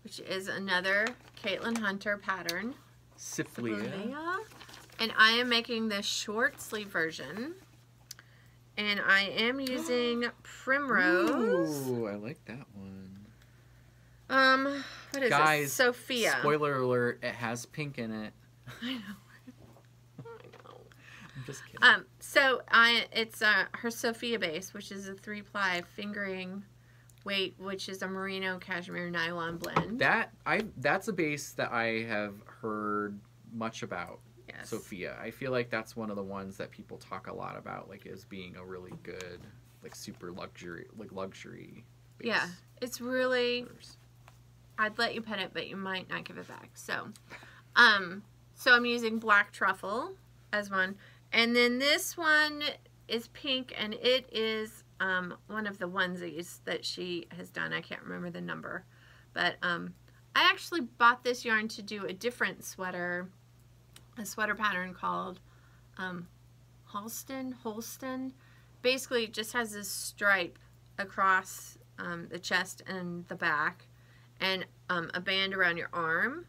which is another Caitlin Hunter pattern. Syphlia. And I am making the short sleeve version. And I am using Primrose. Ooh, I like that one. What is Guys, this? Sophia. Spoiler alert, it has pink in it. I know. I'm just kidding. So it's her Sophia base, which is a 3-ply fingering weight, which is a merino cashmere nylon blend. That's a base that I have heard much about. Yes. Sophia. I feel like that's one of the ones that people talk a lot about, like as being a really good, like super luxury base. Yeah, it's really. I'd let you pet it, but you might not give it back. So, so I'm using black truffle as one, and then this one is pink, and it is one of the onesies that she has done. I can't remember the number, but I actually bought this yarn to do a different sweater. A sweater pattern called Holston. Basically, it just has this stripe across the chest and the back, and a band around your arm.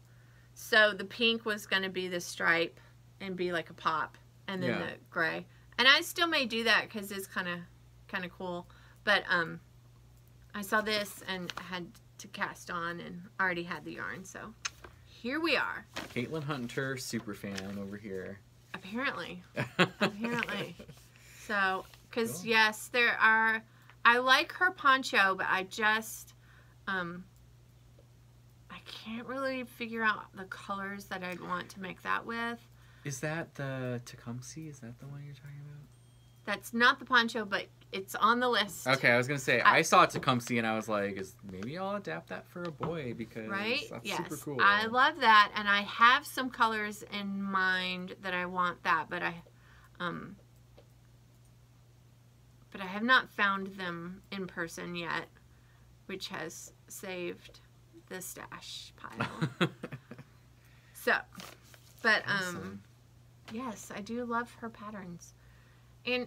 So the pink was going to be the stripe and be like a pop, and then the gray. And I still may do that because it's kind of cool. But I saw this and had to cast on, and already had the yarn, so. Here we are. Caitlin Hunter, super fan over here. Apparently. So, because, yes, there are... I like her poncho, but I just... I can't really figure out the colors that I'd want to make that with. Is that the Tecumseh? Is that the one you're talking about? That's not the poncho, but it's on the list. Okay, I was going to say, I saw Tecumseh and I was like, maybe I'll adapt that for a boy because that's super cool. I love that, and I have some colors in mind that I want that, but I have not found them in person yet, which has saved the stash pile. So, but awesome. Yes, I do love her patterns. And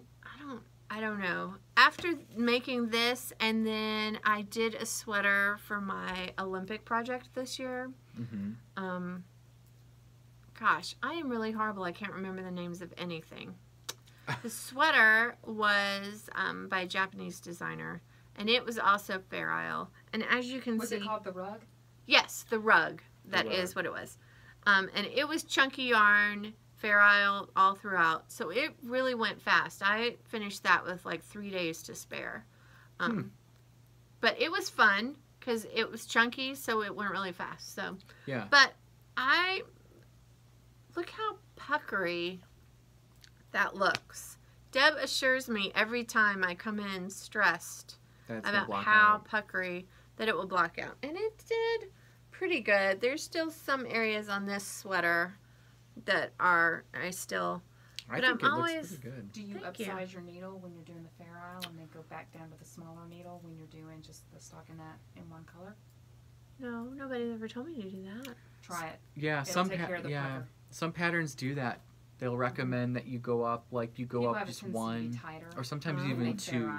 I don't know. After making this, and then I did a sweater for my Olympic project this year. Mm-hmm. Gosh, I am really horrible. I can't remember the names of anything. The sweater was by a Japanese designer, and it was also Fair Isle. And as you can see... Was it called the rug? Yes, the rug. That is what it was. And it was chunky yarn, Fair Isle all throughout. So it really went fast. I finished that with like 3 days to spare. But it was fun because it was chunky, so it went really fast. So yeah. But look how puckery that looks. Deb assures me every time I come in stressed about how puckery that it will block out. And it did pretty good. There's still some areas on this sweater that are, I think it looks pretty good. Do you upsize your needle when you're doing the Fair Isle and then go back down to the smaller needle when you're doing just the stockinette in one color? No, nobody's ever told me to do that. Try it. Yeah, some patterns do that. They'll recommend that you go up, just one, or sometimes even two.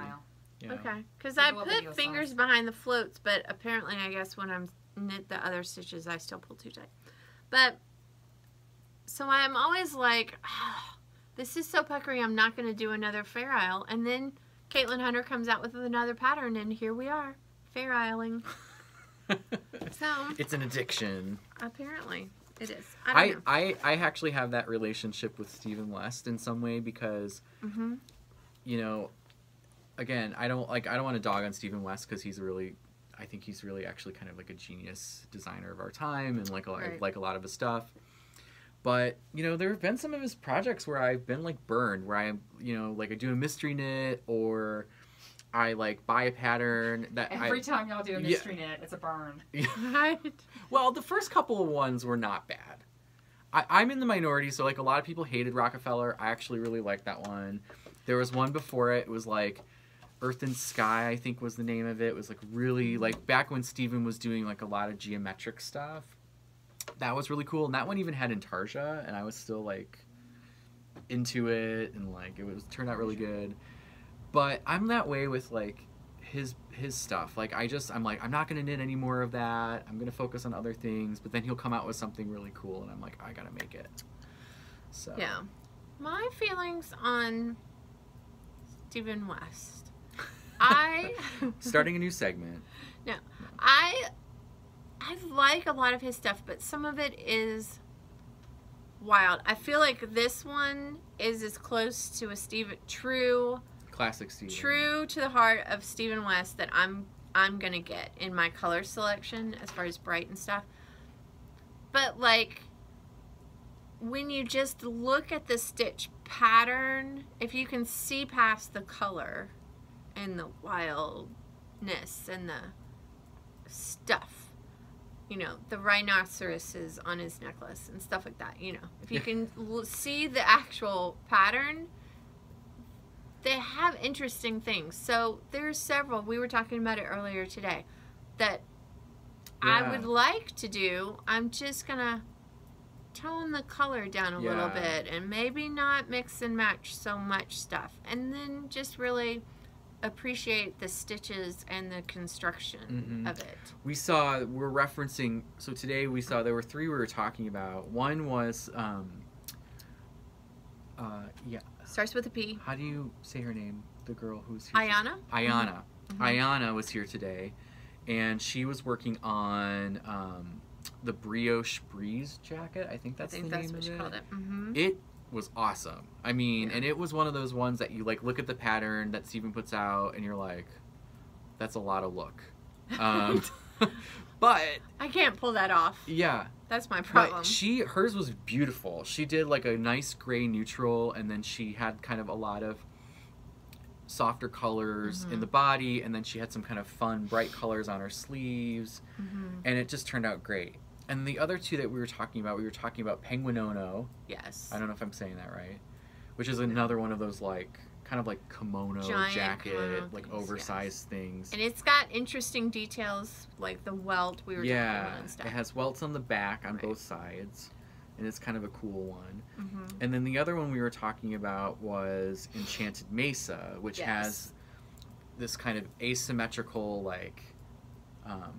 Yeah. Okay, because I put fingers behind the floats, but apparently I guess when I'm knit the other stitches, I still pull too tight. But, so I'm always like, this is so puckery, I'm not going to do another Fair Isle. And then Caitlin Hunter comes out with another pattern, and here we are, Fair Isling. So it's an addiction. Apparently. It is. I don't know. I actually have that relationship with Stephen West in some way because, you know, again, I don't want to dog on Stephen West because I think he's really actually kind of like a genius designer of our time and like a lot of his stuff. But, you know, there have been some of his projects where I've been, like, burned, where I'm, you know, like, I do a mystery knit, or I, like, buy a pattern that Every time y'all do a mystery knit, it's a burn. Right. Well, the first couple of ones were not bad. I'm in the minority, so, like, a lot of people hated Rockefeller. I actually really liked that one. There was one before it. It was, like, Earth and Sky, I think was the name of it. It was, like, really, like, back when Steven was doing, like, a lot of geometric stuff. That was really cool, and that one even had Intarsia, and I was still, like, into it, and, like, it turned out really good. But I'm that way with, like, his stuff. Like, I'm like, I'm not gonna knit any more of that. I'm gonna focus on other things. But then he'll come out with something really cool, and I'm like, I gotta make it. So yeah, my feelings on Steven West. Starting a new segment. No, I like a lot of his stuff, but some of it is wild. I feel like this one is as close to a Classic Steven. True to the heart of Steven West that I'm gonna get in my color selection as far as bright and stuff. But like, when you just look at the stitch pattern, if you can see past the color and the wildness and the stuff, you know, the rhinoceroses on his necklace and stuff like that, you know, if you can see the actual pattern, they have interesting things. So there's several, we were talking about it earlier today, that I would like to do. I'm just gonna tone the color down a little bit and maybe not mix and match so much stuff, and then just really appreciate the stitches and the construction of it. We're referencing, so today we saw there were three we were talking about. One was starts with a P. How do you say her name? The girl who's here. Ayana. Ayana was here today, and she was working on the Brioche Breeze jacket. I think that's the name of it. What you called it. It was awesome. I mean, and it was one of those ones that you like look at the pattern that Steven puts out, and you're like, that's a lot of look. But I can't pull that off. Yeah. That's my problem. But hers was beautiful. She did like a nice gray neutral, and then she had kind of a lot of softer colors in the body, and then she had some kind of fun bright colors on her sleeves, and it just turned out great. And the other two that we were talking about Penguinono. Yes. I don't know if I'm saying that right. Which is another one of those like kind of like kimono giant jacket, kimono like things, oversized things. And it's got interesting details like the welt we were talking about and stuff. It has welts on the back on both sides. And it's kind of a cool one. And then the other one we were talking about was Enchanted Mesa, which has this kind of asymmetrical like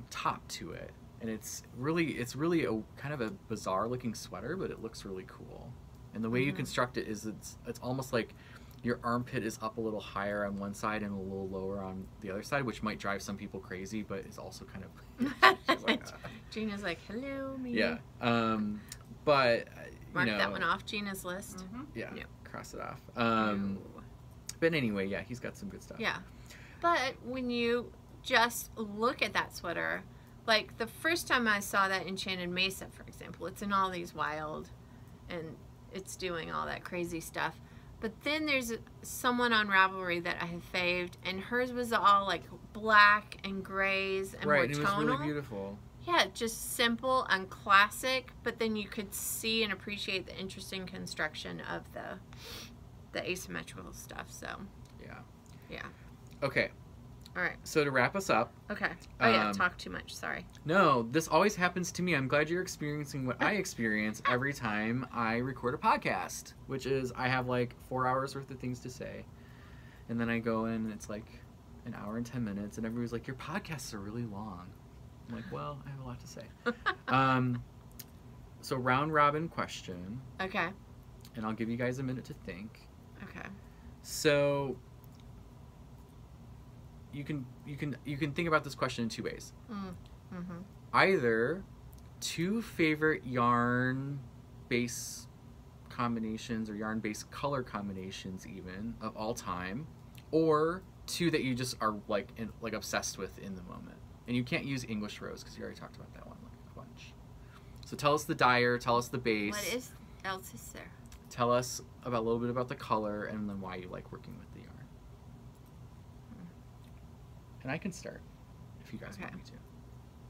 top to it. And it's really a kind of a bizarre looking sweater, but it looks really cool. And the way you construct it is it's almost like your armpit is up a little higher on one side and a little lower on the other side, which might drive some people crazy, but it's also kind of like, Gina's like, hello, me. Yeah. But mark that one off Gina's list. Yeah. Cross it off. But anyway, yeah, he's got some good stuff. Yeah. But when you just look at that sweater, like the first time I saw that Enchanted Mesa, for example, it's in all these wild and it's doing all that crazy stuff. But then there's someone on Ravelry that I have faved, and hers was all like black and grays and more tonal. Right, it was really beautiful. Yeah, just simple and classic, but then you could see and appreciate the interesting construction of the asymmetrical stuff. So yeah. Okay. All right. So to wrap us up. Okay. Oh yeah, talk too much. Sorry. No, this always happens to me. I'm glad you're experiencing what I experience every time I record a podcast, which is I have like 4 hours worth of things to say, and then I go in and it's like an hour and 10 minutes, and everybody's like, "Your podcasts are really long." I'm like, "Well, I have a lot to say." So round robin question. Okay. And I'll give you guys a minute to think. Okay. So you can think about this question in two ways. Either two favorite yarn base combinations or yarn base color combinations even of all time, or two that you just are like obsessed with in the moment. And you can't use English Rose because you already talked about that one like a bunch. So tell us the dyer, tell us the base. What is else is there? Tell us about a little bit about the color and then why you like working with the yarn. And I can start if you guys want me to.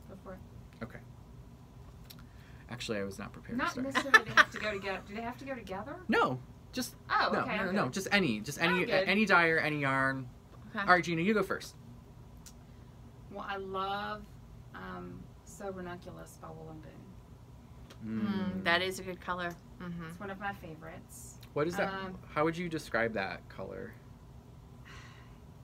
Go for it. Okay. Actually, I was not prepared Not to start. necessarily they have to go together. Do they have to go together? No, just Oh, no, okay. no, just any good. any dyer, any yarn. Okay. All right, Gina, you go first. Well, I love So Ranunculus by Wool and Boone. That is a good color. Mm-hmm. It's one of my favorites. What is that? How would you describe that color?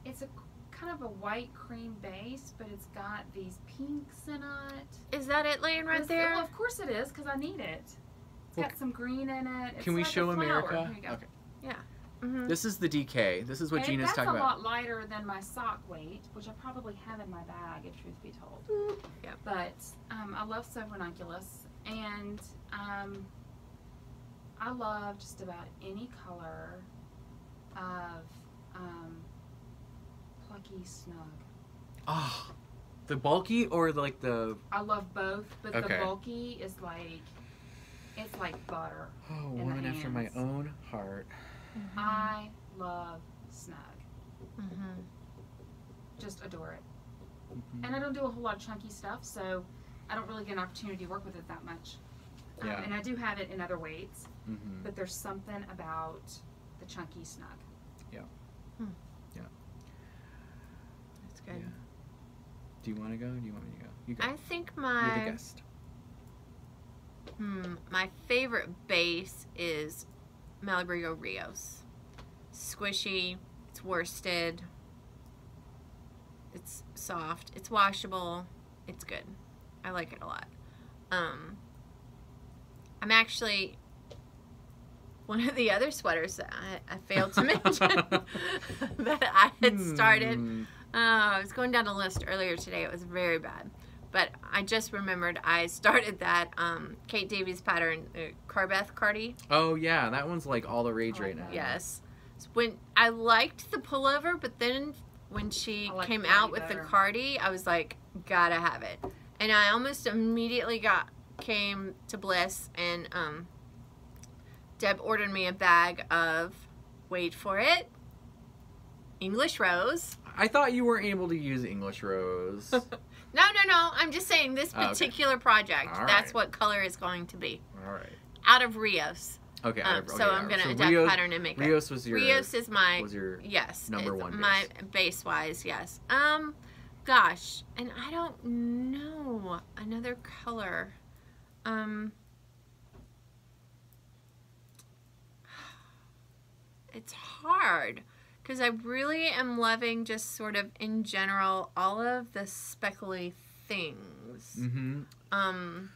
It's a kind of a white cream base, but it's got these pinks in it. Is that it laying right there? Well, of course it is, because I need it. It's got some green in it. It's Can we like show a flower. America? Here you go. Okay. Yeah. Mm-hmm. This is the DK. This is what Gina's talking That's a about. lot lighter than my sock weight, which I probably have in my bag, if truth be told. Yeah. But I love So Ranunculus, and I love just about any color of plucky snug. Oh, the bulky or like the. I love both, but Okay. the bulky is like, it's like butter. Oh, in the woman after my hands. own heart. Mm-hmm. I love snug. Mm-hmm. Just adore it. Mhm. And I don't do a whole lot of chunky stuff, so I don't really get an opportunity to work with it that much. Yeah. And I do have it in other weights, Mhm. but there's something about the chunky snug. That's good. Yeah. Do you want to go? Or do you want me to go? You go. I think You're my the guest. my favorite base is Malabrigo Rios. Squishy. It's worsted. It's soft. It's washable. It's good. I like it a lot. I'm actually one of the other sweaters that I failed to mention that I had started. I was going down a list earlier today. It was very bad. But I just remembered I started that Kate Davies pattern, Carbeth Cardi. Oh yeah, that one's like all the rage I like right now. that. Yes. When I liked the pullover, but then when she I like came the out cardi with the better. cardi, I was like, gotta have it. And I almost immediately came to Bliss, and Deb ordered me a bag of, wait for it, English Rose. I thought you weren't able to use English Rose. No. I'm just saying this Oh, okay. particular project. All That's right. what color is going to be. All right. Out of Rios. Okay. So I'm gonna adapt Rios, pattern and make it. Rios was your. Rios is my was your. yes. number it's one my base wise, yes. Gosh, and I don't know another color. It's hard because I really am loving just sort of in general all of the speckly things. Mm-hmm.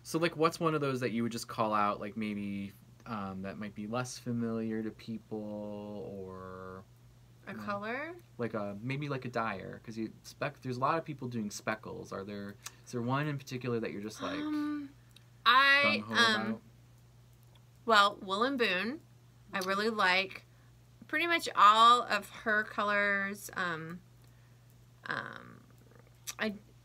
So like, what's one of those that you would just call out, like maybe that might be less familiar to people, or A color? like maybe like a dyer, because there's a lot of people doing speckles. Is there one in particular that you're just like I gung-ho about? well, Wool and Boone. I really like pretty much all of her colors.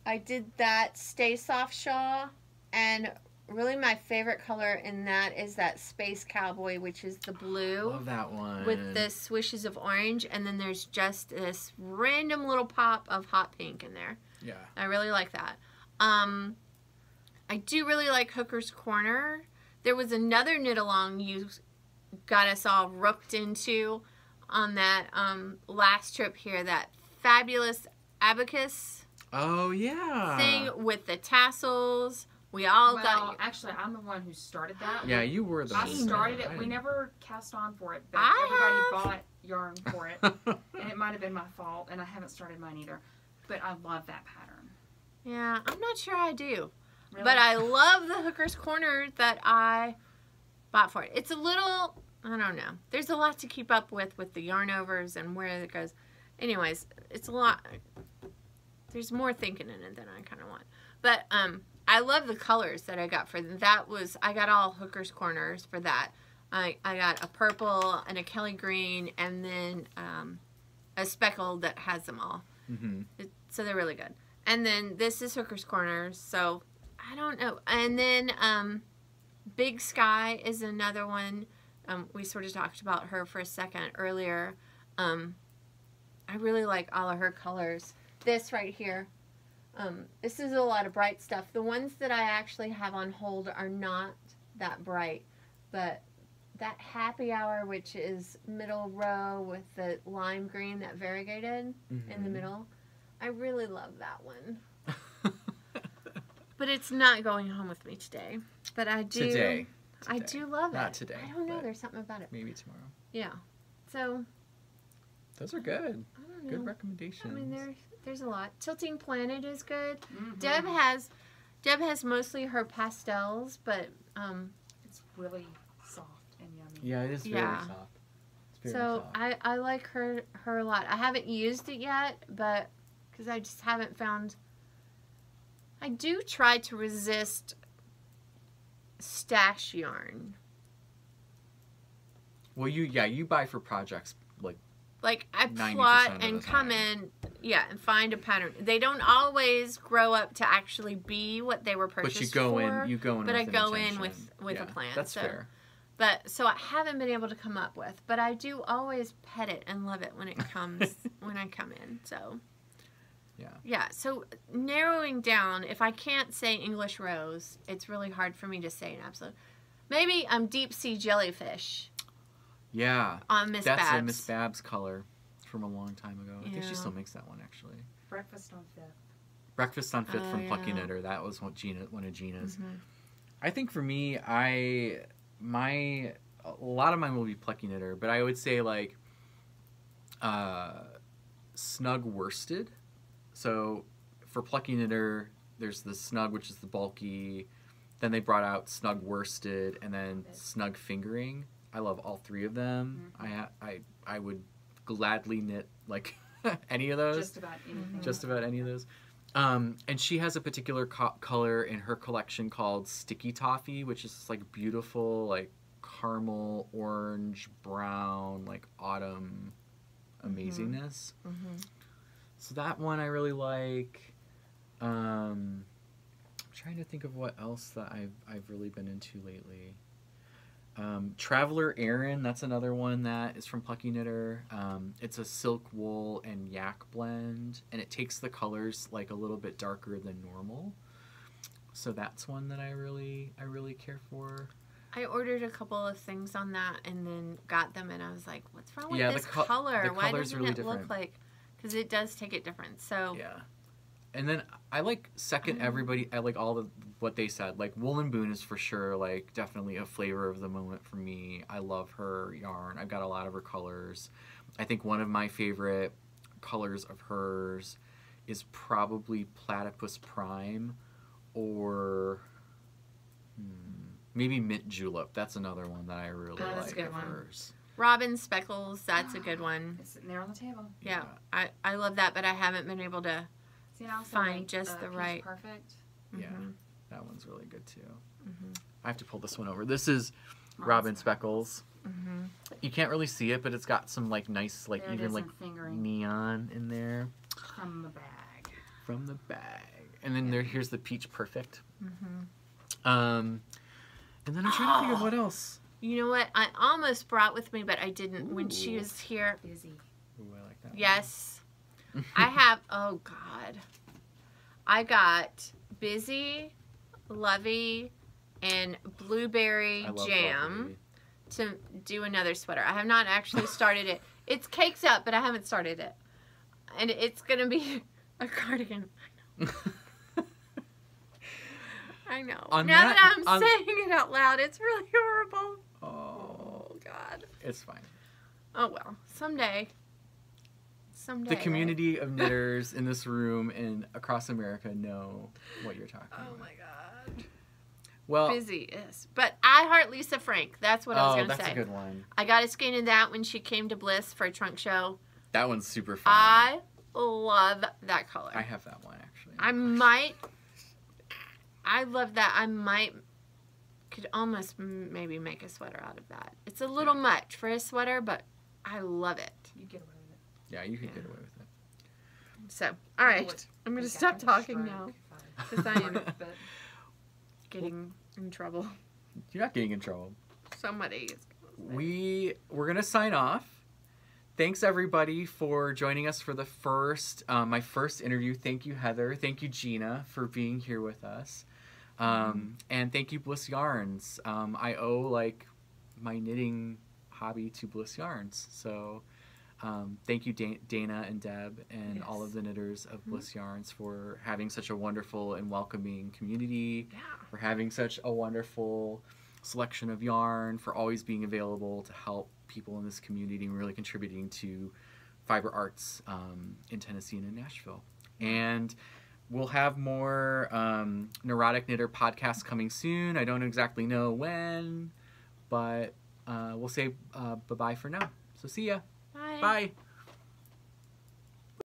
I did that Stay Soft shawl, and really my favorite color in that is that Space Cowboy, which is the blue Love that one. with the swishes of orange, and then there's just this random little pop of hot pink in there. Yeah. I really like that. I do really like Hooker's Corner. There was another knit along you got us all rooked into on that last trip here, that fabulous abacus Oh yeah. thing with the tassels. We all Well, got. actually, I'm the one who started that. Yeah, you were the. I one. started I it. We didn't- never cast on for it, but I everybody bought yarn for it, and it might have been my fault, and I haven't started mine either. But I love that pattern. Yeah, I'm not sure I do. Really. But I love the Hooker's Corner that I bought for it. It's a little, I don't know. There's a lot to keep up with the yarn overs and where it goes. Anyways, it's a lot. There's more thinking in it than I kind of want. But I love the colors that I got for that. I got all Hooker's Corners for that. I got a purple and a Kelly green, and then a speckle that has them all. Mhm. So they're really good. And then this is Hooker's Corners, so I don't know. And then Big Sky is another one. We sort of talked about her for a second earlier. I really like all of her colors. This right here. This is a lot of bright stuff. The ones that I actually have on hold are not that bright. But that Happy Hour, which is middle row with the lime green, that variegated in the middle, I really love that one. But it's not going home with me today. But I do. Today. I do love it. Not today. I don't know. There's something about it. Maybe tomorrow. Yeah. So. Those are good. I don't know. Good recommendations. I mean, there's a lot. Tilting Planet is good. Mm-hmm. Deb has mostly her pastels, but it's really soft and yummy. Yeah, it is very soft. It's very soft. I like her a lot. I haven't used it yet, but because I just haven't found. I do try to resist stash yarn. Well, you buy for projects like I plot and come in, and find a pattern. They don't always grow up to actually be what they were purchased for. But you go in. But with I go intention. in with a plan. That's fair. But so I haven't been able to come up with, but I do always pet it and love it when it comes when I come in. So. Yeah, so narrowing down, if I can't say English rose, it's really hard for me to say an absolute. Maybe deep sea jellyfish. Yeah. On Miss Babs. That's a Miss Babs color from a long time ago. I think she still makes that one, actually. Breakfast on Fifth. Breakfast on Fifth from Plucky Knitter. That was one of Gina's. Mm-hmm. I think for me, a lot of mine will be Plucky Knitter, but I would say like snug worsted. So for Plucky Knitter, there's the snug, which is the bulky. Then they brought out snug worsted and then snug fingering. I love all three of them. Mm-hmm. I would gladly knit like any of those. Just about anything. Just about any of those. And she has a particular color in her collection called Sticky Toffee, which is like beautiful, like caramel, orange, brown, like autumn amazingness. Mm-hmm. So that one I really like. I'm trying to think of what else that I've really been into lately. Traveler Erin, that's another one that is from Plucky Knitter. It's a silk wool and yak blend, and it takes the colors like a little bit darker than normal. So that's one that I really care for. I ordered a couple of things on that and then got them, and I was like, "What's wrong with this color? Why doesn't really it look like?" Because it does take it different. So yeah. And then I like everybody. I like all what they said. Like Woolen Boon is for sure like definitely a flavor of the moment for me. I love her yarn. I've got a lot of her colors. I think one of my favorite colors of hers is probably Platypus Prime, or maybe Mint Julep. That's another one that I really like of hers. Robin Speckles, that's a good one. It's sitting there on the table. Yeah. I love that, but I haven't been able to find just the right. Perfect. Yeah, that one's really good too. Mm-hmm. I have to pull this one over. This is Robin Speckles. Mm-hmm. You can't really see it, but it's got some like nice, like there even like neon in there. From the bag. From the bag, and then here's the Peach Perfect. Mm-hmm. And then I'm trying to think of what else. You know what? I almost brought with me, but I didn't when she was here. Busy. Ooh, I like that. Yes. I have, oh God. I got Busy, Lovey, and Blueberry Jam to do another sweater. I have not actually started it. It's caked up, but I haven't started it. And it's going to be a cardigan. I know. Now that I'm saying it out loud, it's really horrible. Oh, God. It's fine. Oh, well. Someday. The community of knitters in this room and across America know what you're talking about. Oh, my God. Well, Busy is. But I Heart Lisa Frank. That's what I was going to say. Oh, that's a good one. I got a skein of that when she came to Bliss for a trunk show. That one's super fun. I love that color. I have that one, actually. I love that. Could almost maybe make a sweater out of that. It's a little much for a sweater, but I love it. You get away with it. Yeah, you could get away with it. So, all right. I'm going to stop talking now because I am getting in trouble. You're not getting in trouble. Somebody is. We're gonna sign off. Thanks everybody for joining us for the first my first interview. Thank you, Heather. Thank you, Gina, for being here with us. And thank you, Bliss Yarns. I owe like my knitting hobby to Bliss Yarns. So thank you, Dana and Deb and all of the knitters of Bliss Yarns for having such a wonderful and welcoming community. Yeah. For having such a wonderful selection of yarn, for always being available to help people in this community and really contributing to fiber arts in Tennessee and in Nashville. And we'll have more Neurotic Knitter podcasts coming soon. I don't exactly know when, but we'll say bye-bye for now. So see ya. Bye. Bye.